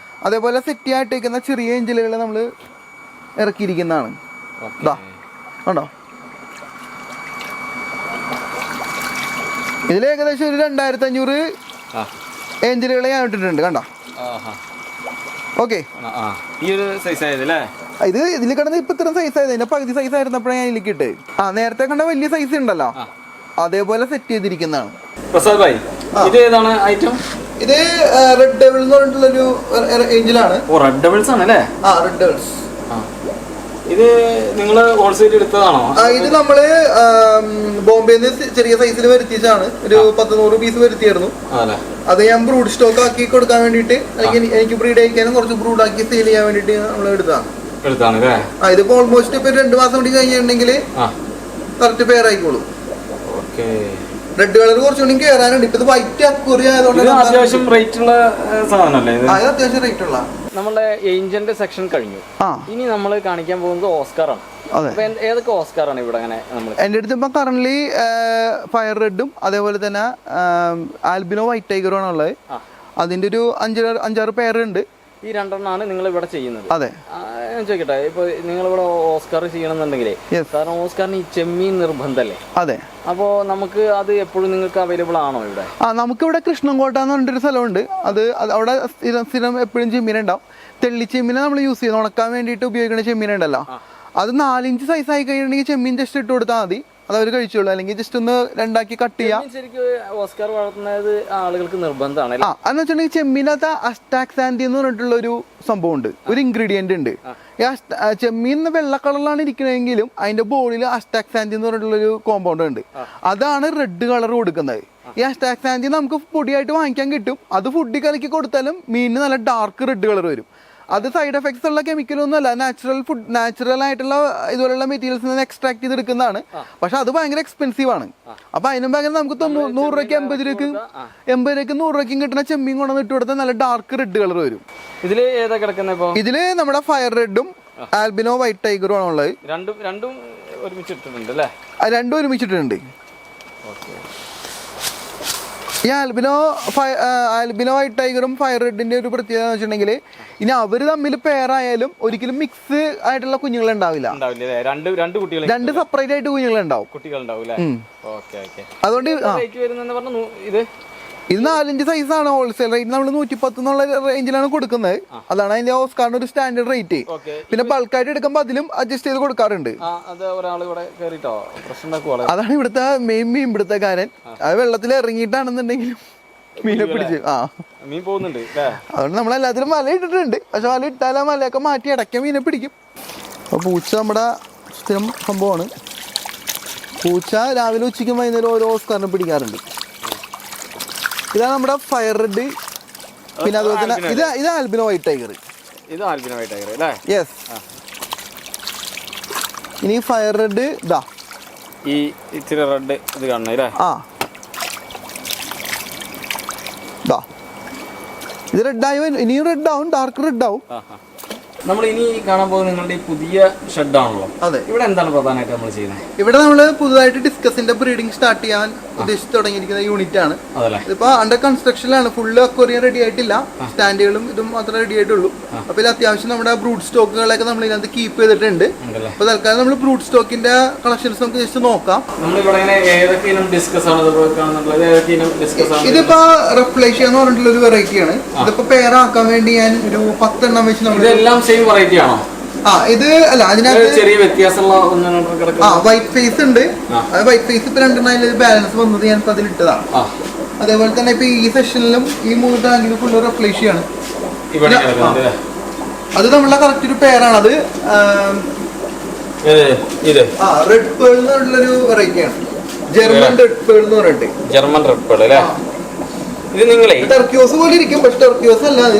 അതേപോലെ സെറ്റ് ആയിട്ടിരിക്കുന്ന ചെറിയ ഏഞ്ചലുകൾ നമ്മൾ ഇറക്കിയിരിക്കുന്നതാണ്. കണ്ടോ, ഇതിൽ ഏകദേശം ഒരു 2500 ഏഞ്ചലുകളെ ഞാൻ ഇട്ടിട്ടുണ്ട്. കണ്ടോ, ഓക്കെ. ഇത് ഇതിൽ കിടന്ന് ഇപ്പൊ ഇത്ര സൈസ് ആയത്, ഇതിന്റെ പകുതി സൈസ് ആയിരുന്നപ്പോഴാണ് ഞാൻ ഇതിലേക്ക് ഇട്ട്. നേരത്തെ കണ്ട വലിയ സൈസ് ഉണ്ടല്ലോ, അതേപോലെ സെറ്റ് ചെയ്തിരിക്കുന്നതാണ്. പ്രസാദ് ഭായ്, ഇത് ഏതാണ് ഐറ്റം? ഇത് റെഡ് ഡെവിൾ എന്ന് പറഞ്ഞിട്ടുള്ളൊരു ഏഞ്ചലാണ്. റെഡ് ഡെവിൾസ് ആണല്ലേ? Red devils. ഇത് നിങ്ങള് ഹോൾസെയിൽ എടുത്തതാണോ? ഇത് നമ്മള് ബോംബെന്ന് ചെറിയ സൈസിൽ വരുത്തിച്ചാണ്, ഒരു 100 പീസ് വരുത്തിയായിരുന്നു. അത് ഞാൻ ബ്രൂഡ് സ്റ്റോക്ക് ആക്കി കൊടുക്കാൻ വേണ്ടിട്ട്, എനിക്ക് ബ്രീഡ് അയക്കാനും കുറച്ച് ബ്രൂഡ് ആക്കി സെയിൽ ചെയ്യാൻ വേണ്ടിട്ട് നമ്മൾ എടുത്താണ്. ഇതിപ്പോ ഓൾമോസ്റ്റ് ഇപ്പൊ 2 മാസം കൂടി കഴിഞ്ഞിട്ടുണ്ടെങ്കിൽ കറക്റ്റ് പെയർ ആയിക്കോളും. റെഡ് കളർ കുറച്ചുകൂടി കയറാനുണ്ട്. ഇപ്പൊ വൈറ്റ് അക്വറി ആയതുകൊണ്ട് അത്യാവശ്യം റേറ്റ് ഉള്ള സാധനമല്ലേ? അത്യാവശ്യം റേറ്റ് ഉള്ള. നമ്മുടെ ഏഞ്ചലിന്റെ സെക്ഷൻ കഴിഞ്ഞു, ഇനി നമ്മൾ കാണിക്കാൻ പോകുന്നത് ഓസ്കാർ ആണ്. ഏതൊക്കെ ഓസ്കാർ ആണ് ഇവിടെ? അങ്ങനെ എന്റെ അടുത്ത് ഇപ്പൊ കറന്റ് ഫയർ റെഡും അതേപോലെ തന്നെ ആൽബിനോ വൈറ്റ് ടൈഗറും ആണ് ഉള്ളത്. അതിന്റെ ഒരു 5-6 പേരുണ്ട്. ഈ 2 നിങ്ങൾ ഇവിടെ ചെയ്യുന്നത്? അതെ. ഞാൻ ചോദിക്കട്ടെ, ഇപ്പൊ നിങ്ങളിവിടെ ഓസ്കാർ ചെയ്യണമെന്നുണ്ടെങ്കിലേ, കാരണം ഓസ്കാറിന് ഈ ചെമ്മീൻ നിർബന്ധമല്ലേ? അതെ. അപ്പോ നമുക്ക് അത് എപ്പോഴും നിങ്ങൾക്ക് അവൈലബിൾ ആണോ ഇവിടെ? നമുക്കിവിടെ കൃഷ്ണൻകോട്ട എന്ന് പറഞ്ഞിട്ടൊരു സ്ഥലമുണ്ട്. അത് അവിടെ സ്ഥിരം എപ്പോഴും ചെമ്മീൻ ഉണ്ടാവും. തെള്ളിച്ചെമ്മീനെ നമ്മൾ യൂസ് ചെയ്യുന്നത് ഉണക്കാൻ വേണ്ടിയിട്ട് ഉപയോഗിക്കുന്ന ചെമ്മീൻ ഉണ്ടല്ലോ, അത് 4 ഇഞ്ച് സൈസ് ആയി കഴിഞ്ഞിട്ടുണ്ടെങ്കിൽ ചെമ്മീൻ ജസ്റ്റ് ഇട്ട് കൊടുത്താൽ മതി, അത് അവർ കഴിച്ചോളൂ. അല്ലെങ്കിൽ ജസ്റ്റ് ഒന്ന് 2 കട്ട് ചെയ്യാം. ഓസ്കാർ വളർത്തുന്നത് ആളുകൾക്ക് നിർബന്ധമാണ്. എന്ന് വെച്ചിട്ടുണ്ടെങ്കിൽ ചെമ്മീനകത്ത് അസ്റ്റാക്സാന്തി എന്ന് പറഞ്ഞിട്ടുള്ള ഒരു സംഭവം ഉണ്ട്, ഒരു ഇൻഗ്രീഡിയന്റ് ഉണ്ട്. ഈ ചെമ്മീൻ വെള്ള കളറിലാണ് ഇരിക്കണമെങ്കിലും അതിന്റെ ബോഡിയിൽ അസ്റ്റാക്സാന്തി എന്ന് പറഞ്ഞിട്ടുള്ളൊരു കോമ്പൗണ്ട് ഉണ്ട്. അതാണ് റെഡ് കളർ കൊടുക്കുന്നത്. ഈ അസ്റ്റാക്സാന്തി നമുക്ക് പൊടിയായിട്ട് വാങ്ങിക്കാൻ കിട്ടും. അത് ഫുഡിൽ കലക്കി കൊടുത്താലും മീനിന് നല്ല ഡാർക്ക് റെഡ് കളർ വരും. അത് സൈഡ് എഫക്ട്സ് ഉള്ള കെമിക്കലൊന്നും അല്ല, നാച്ചുറൽ ആയിട്ടുള്ള ഇതുപോലുള്ള മെറ്റീരിയൽസിൽ നിന്ന് എക്സ്ട്രാക്ട് ചെയ്തെടുക്കുന്നതാണ്. പക്ഷെ അത് ഭയങ്കര എക്സ്പെൻസീവ് ആണ്. അപ്പൊ അതിനും പകരം നമുക്ക് 100 രൂപയ്ക്ക് 80 രൂപയ്ക്ക് 100 രൂപയ്ക്കും കിട്ടുന്ന ചെമ്മീൻ കൊണ്ടുവന്ന് ഇട്ട് കൊടുത്താൽ നല്ല ഡാർക്ക് റെഡ് കളർ വരും. ഇതില് ഏതാ കിടക്കുന്നത്? ഇതില് നമ്മുടെ ഫയർ റെഡും ആൽബിനോ വൈറ്റ് ടൈഗറും ആണുള്ളത്. രണ്ടും ഒരുമിച്ചിട്ടുണ്ട്. ഈ ആൽബിനോ വൈറ്റ് ടൈഗറും ഫയർ റെഡിന്റെ ഒരു പ്രത്യേകത എന്ന് വെച്ചിട്ടുണ്ടെങ്കിൽ, ഇനി അവര് തമ്മിൽ പേരായാലും ഒരിക്കലും മിക്സ് ആയിട്ടുള്ള കുഞ്ഞുങ്ങൾ ഉണ്ടാവില്ല. 2 സെപ്പറേറ്റ് ആയിട്ട് കുഞ്ഞുങ്ങൾ ഉണ്ടാവും. അതുകൊണ്ട് ഇത് 4 ഇഞ്ച് സൈസാണ്. ഹോൾസെയിൽ റേറ്റ് നമ്മൾ 110 എന്നുള്ള റേഞ്ചിലാണ് കൊടുക്കുന്നത്. അതാണ് അതിന്റെ ഓസ്കാറിന്റെ ഒരു സ്റ്റാൻഡേർഡ് റേറ്റ്. പിന്നെ ബൾക്കായിട്ട് എടുക്കുമ്പോൾ അതിലും അഡ്ജസ്റ്റ് ചെയ്ത് കൊടുക്കാറുണ്ട്. അതാണ് ഇവിടുത്തെ മെയിൻ മീൻ പിടുത്തക്കാരൻ. അത് വെള്ളത്തിൽ ഇറങ്ങിയിട്ടാണെന്നുണ്ടെങ്കിലും മീനെ പിടിച്ചു മീൻ പോകുന്നുണ്ട്. അതുകൊണ്ട് നമ്മൾ എല്ലാത്തിലും വല ഇട്ടിട്ടുണ്ട്. പക്ഷെ വല ഇട്ടാൽ ആ മലയൊക്കെ മാറ്റി ഇടയ്ക്ക മീനെ പിടിക്കും. അപ്പോൾ പൂച്ച നമ്മുടെ സ്ഥിരം സംഭവമാണ്. പൂച്ച രാവിലെ ഉച്ചയ്ക്കും വൈകുന്നേരം ഓരോ ഓസ്കാറിനെ പിടിക്കാറുണ്ട്. ഇതാണ് നമ്മുടെ ഫയർ റെഡ്. പിന്നെ അതുപോലെ തന്നെ ഇത് ആൽബിനോ വൈറ്റ് ടൈഗർ. യെസ്. ഇനി ഫയർ റെഡ് ഇതാ ഈ ഇച്ചിരി റെഡ് ഇത് കാണുന്നല്ലേ? ഇത് റെഡ് ആയി, ഇനിയും റെഡ് ആവും, ഡാർക്ക് റെഡ് ആവും. നമ്മൾ ഇനി കാണാൻ പോകുന്നത് നിങ്ങളുടെ ഈ പുതിയ ഷെഡ് ആണല്ലോ. അതെ. ഇവിടെ എന്താണ് പ്രധാനമായിട്ട് നമ്മൾ ചെയ്യുന്നത്? ഇവിടെ നമ്മൾ പുതുതായിട്ട് ഡിസ്കസിന്റെ ബ്രീഡിംഗ് സ്റ്റാർട്ട് ചെയ്യാൻ ഉദ്ദേശിച്ച് തുടങ്ങിയിരിക്കുന്ന യൂണിറ്റ് ആണ്. ഇതിപ്പോ അണ്ടർ കൺസ്ട്രക്ഷനിലാണ്. ഫുള്ള് അക്വേറിയം റെഡി ആയിട്ടില്ല, സ്റ്റാൻഡുകളും ഇതും മാത്രമേ റെഡി ആയിട്ടുള്ളൂ. അപ്പൊ ഇത് അത്യാവശ്യം നമ്മുടെ ബ്രൂഡ് സ്റ്റോക്കുകളൊക്കെ നമ്മൾ ഇതിനകത്ത് കീപ്പ് ചെയ്തിട്ടുണ്ട്. അപ്പൊ തൽക്കാലം നമ്മൾ ബ്രൂഡ് സ്റ്റോക്കിന്റെ കളക്ഷൻസ് നമുക്ക് ജസ്റ്റ് നോക്കാം. ഇതിപ്പോ റെഫ്ലേഷ്യ എന്ന് പറഞ്ഞിട്ടുള്ള ഒരു വെറൈറ്റി ആണ്. ഇതിപ്പോ പേരാക്കാൻ വേണ്ടി ഞാൻ ഒരു 10 എണ്ണം വെച്ച് നമ്മൾ വെറൈറ്റി ആണോ? ഇത് അല്ല, അതിനകത്ത് ചെറിയ വ്യത്യാസമുള്ള വൈറ്റ് ഫേസ് ഉണ്ട്. വൈറ്റ് ഫേസ് ഇപ്പൊ 2 ബാലൻസ് വന്നത് ഞാൻ അതിൽ ഇട്ടതാണ്. അതേപോലെ തന്നെ ഇപ്പൊ ഈ സെഷനിലും ഈ 3 ടാങ്കിലും ഫുള്ള് റെപ്ലേഷ്യാണ്. അത് നമ്മളെ കറക്റ്റ് ഒരു പേരാണ്. അത് റെഡ് പേൾ എന്നുള്ളൊരു വെറൈറ്റിയാണ്. ജർമ്മൻ റെഡ് പേൾ എന്ന് പറഞ്ഞിട്ട്. ജർമ്മൻ റെഡ് പേൾ അല്ലേ? ഇത് നിങ്ങളെ ടർക്യോസ് പോലെ ഇരിക്കും, പക്ഷെ ടർക്യോസ് അല്ല, അത്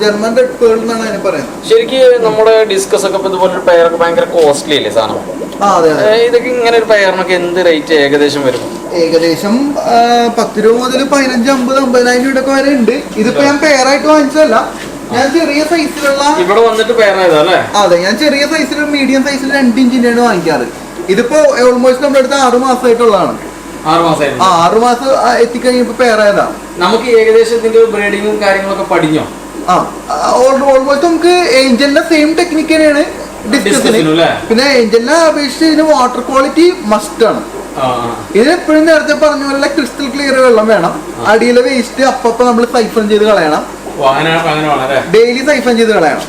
ജർമ്മൻ റെഡ് പേൾ എന്നാണ് അതിനെ പറയുന്നത്. ശരിക്കും നമ്മുടെ ഡിസ്കസ് ഒക്കെ ഇതുപോലെ ഒരു പെയറൊക്കെ ഭയങ്കര കോസ്റ്റ്ലി അല്ലേ സാധനം? ഇതൊക്കെ ഇങ്ങനെ ഒരു പെയറിനൊക്കെ എന്ത് റേറ്റ് ഏകദേശം വരും? ഏകദേശം 10 രൂപ മുതൽ 15, 50, 50,000 രൂപയൊക്കെ വരെ ഉണ്ട്. ഇതിപ്പോ ഞാൻ പെയറായിട്ട് വാങ്ങിച്ചതല്ല, ഞാൻ ചെറിയ സൈസിലുള്ള ഇവിടെ വന്നിട്ട് പെയറായതല്ലേ? അതെ, ഞാൻ ചെറിയ സൈസിൽ മീഡിയം സൈസിൽ 2 ഇഞ്ചിന്റെയാണ് വാങ്ങിക്കാറ്. ഇതിപ്പോ ഓൾമോസ്റ്റ് നമ്മുടെ അടുത്ത് 6 മാസമായിട്ടുള്ളതാണ്. 6 മാസം എത്തിക്കഴിഞ്ഞപ്പോ പെയറായതാ. നമുക്ക് ഏകദേശം ഇതിന്റെ ബ്രീഡിങ്ങും കാര്യങ്ങളൊക്കെ പഠിഞ്ഞോ? ഓൾമോസ്റ്റ് നമുക്ക് ഏഞ്ചലിന്റെ സെയിം ടെക്നിക്ക് തന്നെയാണ് ഡിസ്കസിന്. പിന്നെ ഏഞ്ചലിനെ അപേക്ഷിച്ച് ഇതിന് വാട്ടർ ക്വാളിറ്റി മസ്റ്റ് ആണ്. ഇതിന് എപ്പോഴും നേരത്തെ പറഞ്ഞ പോലെ ക്രിസ്റ്റൽ ക്ലിയർ വെള്ളം വേണം. അടിയിലെ വേസ്റ്റ് അപ്പപ്പോ നമ്മൾ സൈഫൺ ചെയ്ത് കളയണം. ഡെയിലി സൈഫൺ ചെയ്ത് കളയണം.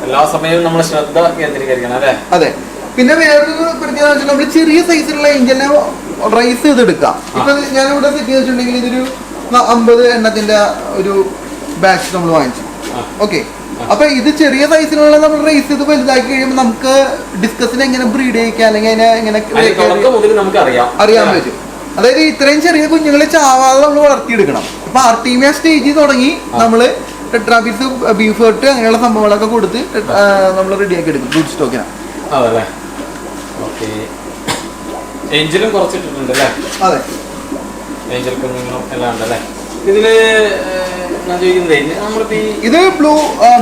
എല്ലാ സമയവും നമ്മൾ ശ്രദ്ധ കേന്ദ്രീകരിക്കണം അല്ലേ? അതെ. പിന്നെ വേറൊരു പ്രത്യേകത വെച്ചാൽ നമ്മൾ ചെറിയ സൈസിലുള്ള ഏഞ്ചലിനെ റൈസ് ചെയ്തെടുക്കാം. ഇപ്പൊ ഞാനിവിടെ സെറ്റ് ചെയ്ത് വെച്ചിട്ടുണ്ടെങ്കിൽ ഇതൊരു 50 എണ്ണത്തിന്റെ ഒരു ബാച്ച് നമ്മൾ വാങ്ങിച്ചു. ഓക്കെ, അപ്പൊ ഇത് ചെറിയ സൈസിലുള്ള നമ്മൾ റൈസ് ചെയ്ത് വലുതാക്കി കഴിയുമ്പോൾ നമുക്ക് ഡിസ്കസിന് എങ്ങനെ ബ്രീഡ് ചെയ്യിക്കാം, അല്ലെങ്കിൽ അതിനെ എങ്ങനെ അറിയാൻ പറ്റും. അതായത് ഇത്രയും ചെറിയ കുഞ്ഞുങ്ങളെ ചാവാതെ നമ്മൾ വളർത്തിയെടുക്കണം. ഇപ്പൊ ആർട്ടീമിയ സ്റ്റേജിൽ തുടങ്ങി നമ്മള് ടെട്രാബിറ്റ്സ്, ബീഫ് ഹെർട്ട് അങ്ങനെയുള്ള സംഭവങ്ങളൊക്കെ കൊടുത്ത് നമ്മൾ റെഡിയാക്കി എടുക്കും ബ്രൂഡ് സ്റ്റോക്കിന്. അതല്ലേ? ഏഞ്ചലും കുറച്ചിട്ടുണ്ട് അല്ലേ? അതെ, ഏഞ്ചൽ കുഞ്ഞുങ്ങളും എല്ലാം ഉണ്ടല്ലേ ഇതില്? ഞാൻ ചോദിക്കുന്നത് നമ്മളിപ്പോ ഇത്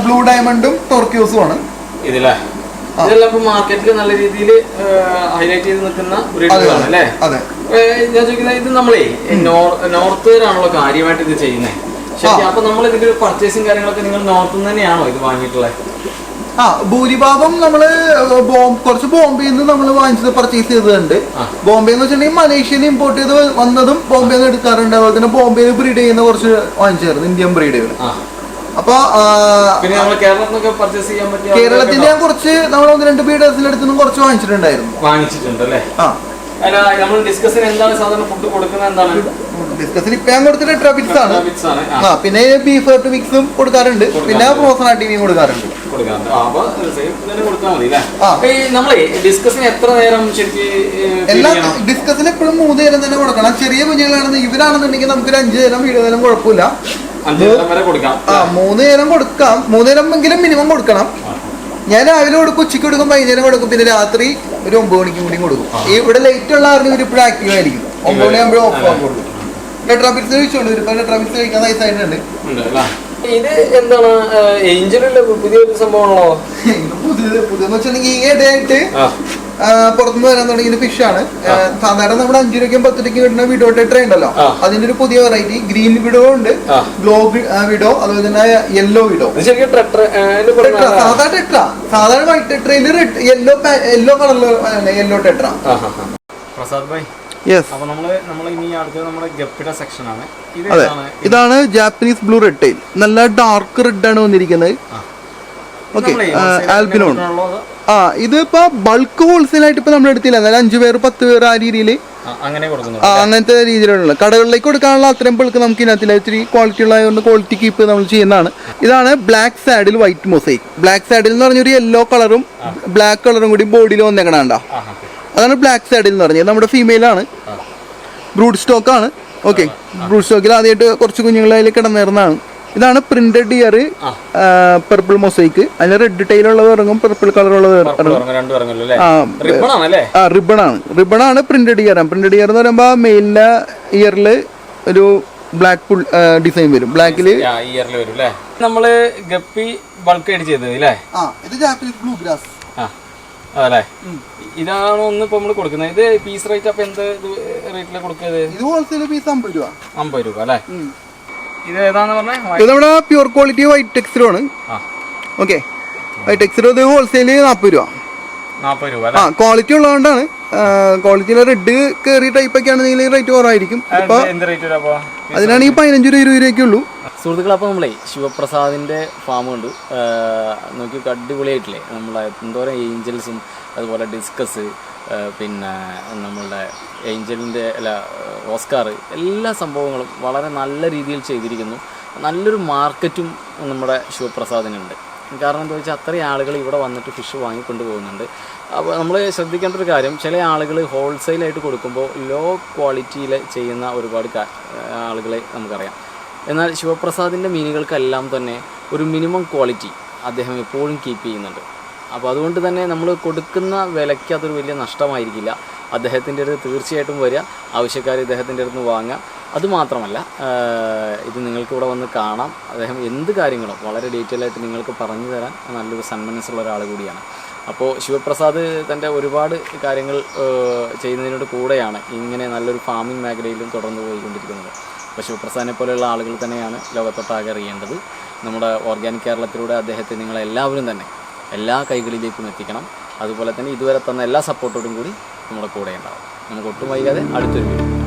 ബ്ലൂ ഡയമണ്ടും ടോർക്യൂസും ആണ് ഇതിലെ. ഇതെല്ലാം ഇപ്പൊ മാർക്കറ്റിൽ നല്ല രീതിയിൽ ഹൈലൈറ്റ് ചെയ്ത് നിൽക്കുന്ന ബ്രീഡുകളാണ് അല്ലേ? അതെ. ഞാൻ ചോദിക്കുന്നത് ഇത് നമ്മളെ നോർത്തുകാരാണല്ലോ കാര്യമായിട്ട് ഇത് ചെയ്യുന്നത്. ശരി, അപ്പൊ നമ്മൾ ഇതിന്റെ പർച്ചേസിങ് കാര്യങ്ങളൊക്കെ നിങ്ങൾ നോർത്ത് തന്നെയാണോ ഇത് വാങ്ങിയിട്ടുള്ളത്? ഭൂരിഭാഗം നമ്മള് കുറച്ച് ബോംബെയിൽ നിന്ന് നമ്മൾ വാങ്ങിച്ചത് പർച്ചേസ് ചെയ്തിട്ടുണ്ട്. ബോംബെ എന്ന് വെച്ചിട്ടുണ്ടെങ്കിൽ മലേഷ്യയിൽ ഇമ്പോർട്ട് ചെയ്ത് വന്നതും ബോംബെയിൽ നിന്ന് എടുക്കാറുണ്ട്. അതുപോലെ തന്നെ ബോംബെയിൽ ബ്രീഡ് ചെയ്യുന്ന കുറച്ച് വാങ്ങിച്ചായിരുന്നു, ഇന്ത്യൻ ബ്രീഡുകൾ. അപ്പൊ കേരളത്തിന്റെ ഞാൻ കുറച്ച് നമ്മൾ 1-2 ബ്രീഡേഴ്സിന്റെ അടുത്ത് നിന്നും കുറച്ച് വാങ്ങിച്ചിട്ടുണ്ടായിരുന്നു. ഡിസ്കസിന് ഇപ്പൊ ഞാൻ കൊടുത്തിട്ട് ടെട്രാബിറ്റ്സ് ആണ്. പിന്നെ ബീഫ് ഹെർട്ട് മിക്സും കൊടുക്കാറുണ്ട്, പിന്നെ ഫ്രോസൺ ടിവിയും കൊടുക്കാറുണ്ട്. എല്ലാ ഡിസ്കസിന് എപ്പോഴും 3 നേരം തന്നെ കൊടുക്കണം. ചെറിയ കുഞ്ഞുങ്ങളാണെന്ന് ഇവരാണെന്നുണ്ടെങ്കിൽ നമുക്കൊരു 5 നേരം 7 നേരം കുഴപ്പമില്ല. 3 നേരം കൊടുക്കാം. 3 നേരം എങ്കിലും മിനിമം കൊടുക്കണം. ഞാൻ രാവിലെ കൊടുക്കും, ഉച്ചയ്ക്ക് കൊടുക്കും, വൈകുന്നേരം കൊടുക്കും, പിന്നെ രാത്രി ഒരു 9 മണിക്കും കൂടി കൊടുക്കും. ഇവിടെ ലൈറ്റ് ഉള്ള കാരണം ഇവർ ഇപ്പോഴും ആക്റ്റീവ് ആയിരിക്കും. 9 മണിയാകുമ്പോഴും ഓഫ് ആകും കൊടുക്കും. ടെട്രാബിറ്റ്സ് കഴിച്ചോളൂ. ഇപ്പൊ ടെട്രാബിറ്റ്സ് കഴിക്കാൻ നൈസായിട്ടുണ്ട്. ഇത് എന്താണ് ഏഞ്ചലിന്റെ പുതിയൊരു സംഭവമാണല്ലോ? പുതിയെന്ന് വെച്ചിട്ടുണ്ടെങ്കിൽ ഈ ഇടയായിട്ട് പുറത്തുനിന്ന് വരാൻ തുടങ്ങിയ ഫിഷാണ്. സാധാരണ നമ്മുടെ 5 രൂപയ്ക്കും 10 രൂപയ്ക്കും കിട്ടുന്ന വിഡോ ടെട്ര ഉണ്ടല്ലോ, അതിന്റെ ഒരു പുതിയ വെറൈറ്റി ഗ്രീൻ വിഡോ ഉണ്ട്, ഗ്ലോ വിഡോ, അതുപോലെ തന്നെ യെല്ലോ വിഡോ. സാധാരണ ടെട്ര, സാധാരണ വൈറ്റ് ടെട്രയില് യെല്ലോ കളറില് യെല്ലോ ടെട്ര. പ്രസാദ് ഭായ്, ഇതാണ് ജാപ്പനീസ് ബ്ലൂ റെഡ് ടൈൽ. നല്ല ഡാർക്ക് റെഡ് ആണ് വന്നിരിക്കുന്നത്. ഓക്കെ, ആൽബിനോൺ. ഇതിപ്പോ ബൾക്ക് ഹോൾസെയിൽ ആയിട്ട് ഇപ്പൊ നമ്മൾ എടുത്തില്ല, എന്നാലും 5 പേർ 10 പേർ ആ രീതിയിൽ അങ്ങനത്തെ രീതിയിലുള്ള കടകളിലേക്ക് കൊടുക്കാനുള്ള അത്രയും ബൾക്ക് നമുക്ക് ഇതിനകത്തില്ല. ഇത്തിരി ക്വാളിറ്റി ഉള്ളതുകൊണ്ട് ക്വാളിറ്റി കീപ്പ് നമ്മൾ ചെയ്യുന്നതാണ്. ഇതാണ് black saddle white mosaic. Black saddle എന്ന് പറഞ്ഞൊരു യെല്ലോ കളറും ബ്ലാക്ക് കളറും കൂടി ബോഡിയിൽ വന്നേക്കണണ്ട, അതാണ് ബ്ലാക്ക് സാഡിൽ എന്ന് പറഞ്ഞത്. നമ്മുടെ ഫീമെയിലാണ്, ബ്രൂഡ് സ്റ്റോക്കാണ്. ഓക്കെ, ബ്രൂഡ് സ്റ്റോക്കിൽ ആദ്യമായിട്ട് കുറച്ച് കുഞ്ഞുങ്ങൾ അതിൽ കിടന്നേർന്നതാണ്. ഇതാണ് പ്രിന്റഡ് ഇയർ പർപ്പിൾ മൊസൈക്ക്. അതിന് റെഡ് ടൈലുള്ളത് ഇറങ്ങും, പർപ്പിൾ കളറുള്ളത് റിബൺ ആണ് പ്രിന്റഡ് ഇയർ. പ്രിന്റഡ് ഇയർ എന്ന് പറയുമ്പോൾ മെയിലിന്റെ ഇയറിൽ ഒരു ബ്ലാക്ക് ഡിസൈൻ വരും, ബ്ലാക്കില് നമ്മള് ഗപ്പി ബൾക്ക് ആയിട്ട് ചെയ്തത് അല്ലേ? ഇത് ജാപ്പനീസ് ബ്ലൂ ഗ്രാസ്. അതല്ലേ, ഇതാണ് ഒന്ന് ഇപ്പൊ നമ്മള് കൊടുക്കുന്നത്. ഇത് പീസ് റേറ്റ് അപ്പൊ എന്ത് റേറ്റിലാണ് കൊടുക്കുന്നത്? ഇത് ഹോൾസെയിൽ പീസ് 50 രൂപ. 50 രൂപ അല്ലേ? ഇത് ഏതാന്ന് പറഞ്ഞാൽ ഇത് നമ്മുടെ പ്യൂർ ക്വാളിറ്റി വൈറ്റ് ടെക്സ്റ്ററും ആണ്. ഓക്കെ, വൈറ്റ് ടെക്സ്റ്റർ ഇത് ഹോൾസെയിൽ 40 രൂപ. 40 രൂപ. ക്വാളിറ്റി ഉള്ളതുകൊണ്ടാണ്. ക്വാളിറ്റിയിലെ റെഡ് കയറിയ ടൈപ്പ് ഒക്കെ ആണെങ്കിൽ റേറ്റ് കുറവായിരിക്കും. അതിനാണെങ്കിൽ 15 രൂപ 20 രൂപയൊക്കെ ഉള്ളൂ. സുഹൃത്തുക്കൾ, അപ്പോൾ നമ്മളെ ശിവപ്രസാദിൻ്റെ ഫാം ഉണ്ട്, നോക്കി അടിപൊളിയായിട്ടില്ലേ? നമ്മളെ എന്തോരം ഏഞ്ചൽസും അതുപോലെ ഡിസ്കസ് പിന്നെ നമ്മളുടെ ഏഞ്ചലിൻ്റെ ഓസ്കാർ, എല്ലാ സംഭവങ്ങളും വളരെ നല്ല രീതിയിൽ ചെയ്തിരിക്കുന്നു. നല്ലൊരു മാർക്കറ്റും നമ്മുടെ ശിവപ്രസാദിനുണ്ട്. കാരണം എന്താ വെച്ചാൽ അത്രയും ആളുകൾ ഇവിടെ വന്നിട്ട് ഫിഷ് വാങ്ങിക്കൊണ്ട് പോകുന്നുണ്ട്. അപ്പോൾ നമ്മൾ ശ്രദ്ധിക്കേണ്ട ഒരു കാര്യം, ചില ആളുകൾ ഹോൾസെയിലായിട്ട് കൊടുക്കുമ്പോൾ ലോ ക്വാളിറ്റിയിൽ ചെയ്യുന്ന ഒരുപാട് ആളുകളെ നമുക്കറിയാം. എന്നാൽ ശിവപ്രസാദിൻ്റെ മീനുകൾക്കെല്ലാം തന്നെ ഒരു മിനിമം ക്വാളിറ്റി അദ്ദേഹം എപ്പോഴും കീപ്പ് ചെയ്യുന്നുണ്ട്. അപ്പോൾ അതുകൊണ്ട് തന്നെ നമ്മൾ കൊടുക്കുന്ന വിലയ്ക്ക് അതൊരു വലിയ നഷ്ടമായിരിക്കില്ല. അദ്ദേഹത്തിൻ്റെ അടുത്ത് തീർച്ചയായിട്ടും വരിക, ആവശ്യക്കാർ ഇദ്ദേഹത്തിൻ്റെ അടുത്ത് നിന്ന് വാങ്ങുക. അതുമാത്രമല്ല, ഇത് നിങ്ങൾക്ക് ഇവിടെ വന്ന് കാണാം. അദ്ദേഹം എന്ത് കാര്യങ്ങളും വളരെ ഡീറ്റെയിൽ ആയിട്ട് നിങ്ങൾക്ക് പറഞ്ഞു തരാൻ നല്ലൊരു സന്മനസ്സുള്ള ഒരാൾ കൂടിയാണ്. അപ്പോൾ ശിവപ്രസാദ് തൻ്റെ ഒരുപാട് കാര്യങ്ങൾ ചെയ്യുന്നതിനോട് കൂടെയാണ് ഇങ്ങനെ നല്ലൊരു ഫാമിംഗ് മേഖലയിലും തുടർന്ന് പോയിക്കൊണ്ടിരിക്കുന്നത്. അപ്പോൾ ശിവപ്രസാദിനെ പോലെയുള്ള ആളുകൾ തന്നെയാണ് ലോകത്തൊട്ടാകെ അറിയേണ്ടത്. നമ്മുടെ ഓർഗാനിക് കേരളത്തിലൂടെ അദ്ദേഹത്തെ നിങ്ങളെല്ലാവരും തന്നെ എല്ലാ കൈകളിലേക്കും എത്തിക്കണം. അതുപോലെ തന്നെ ഇതുവരെ തന്ന എല്ലാ സപ്പോർട്ടോടും കൂടി നമ്മുടെ കൂടെ ഉണ്ടാവും. നമുക്ക് ഒട്ടും വൈകാതെ അടുത്തൊരു വീഡിയോ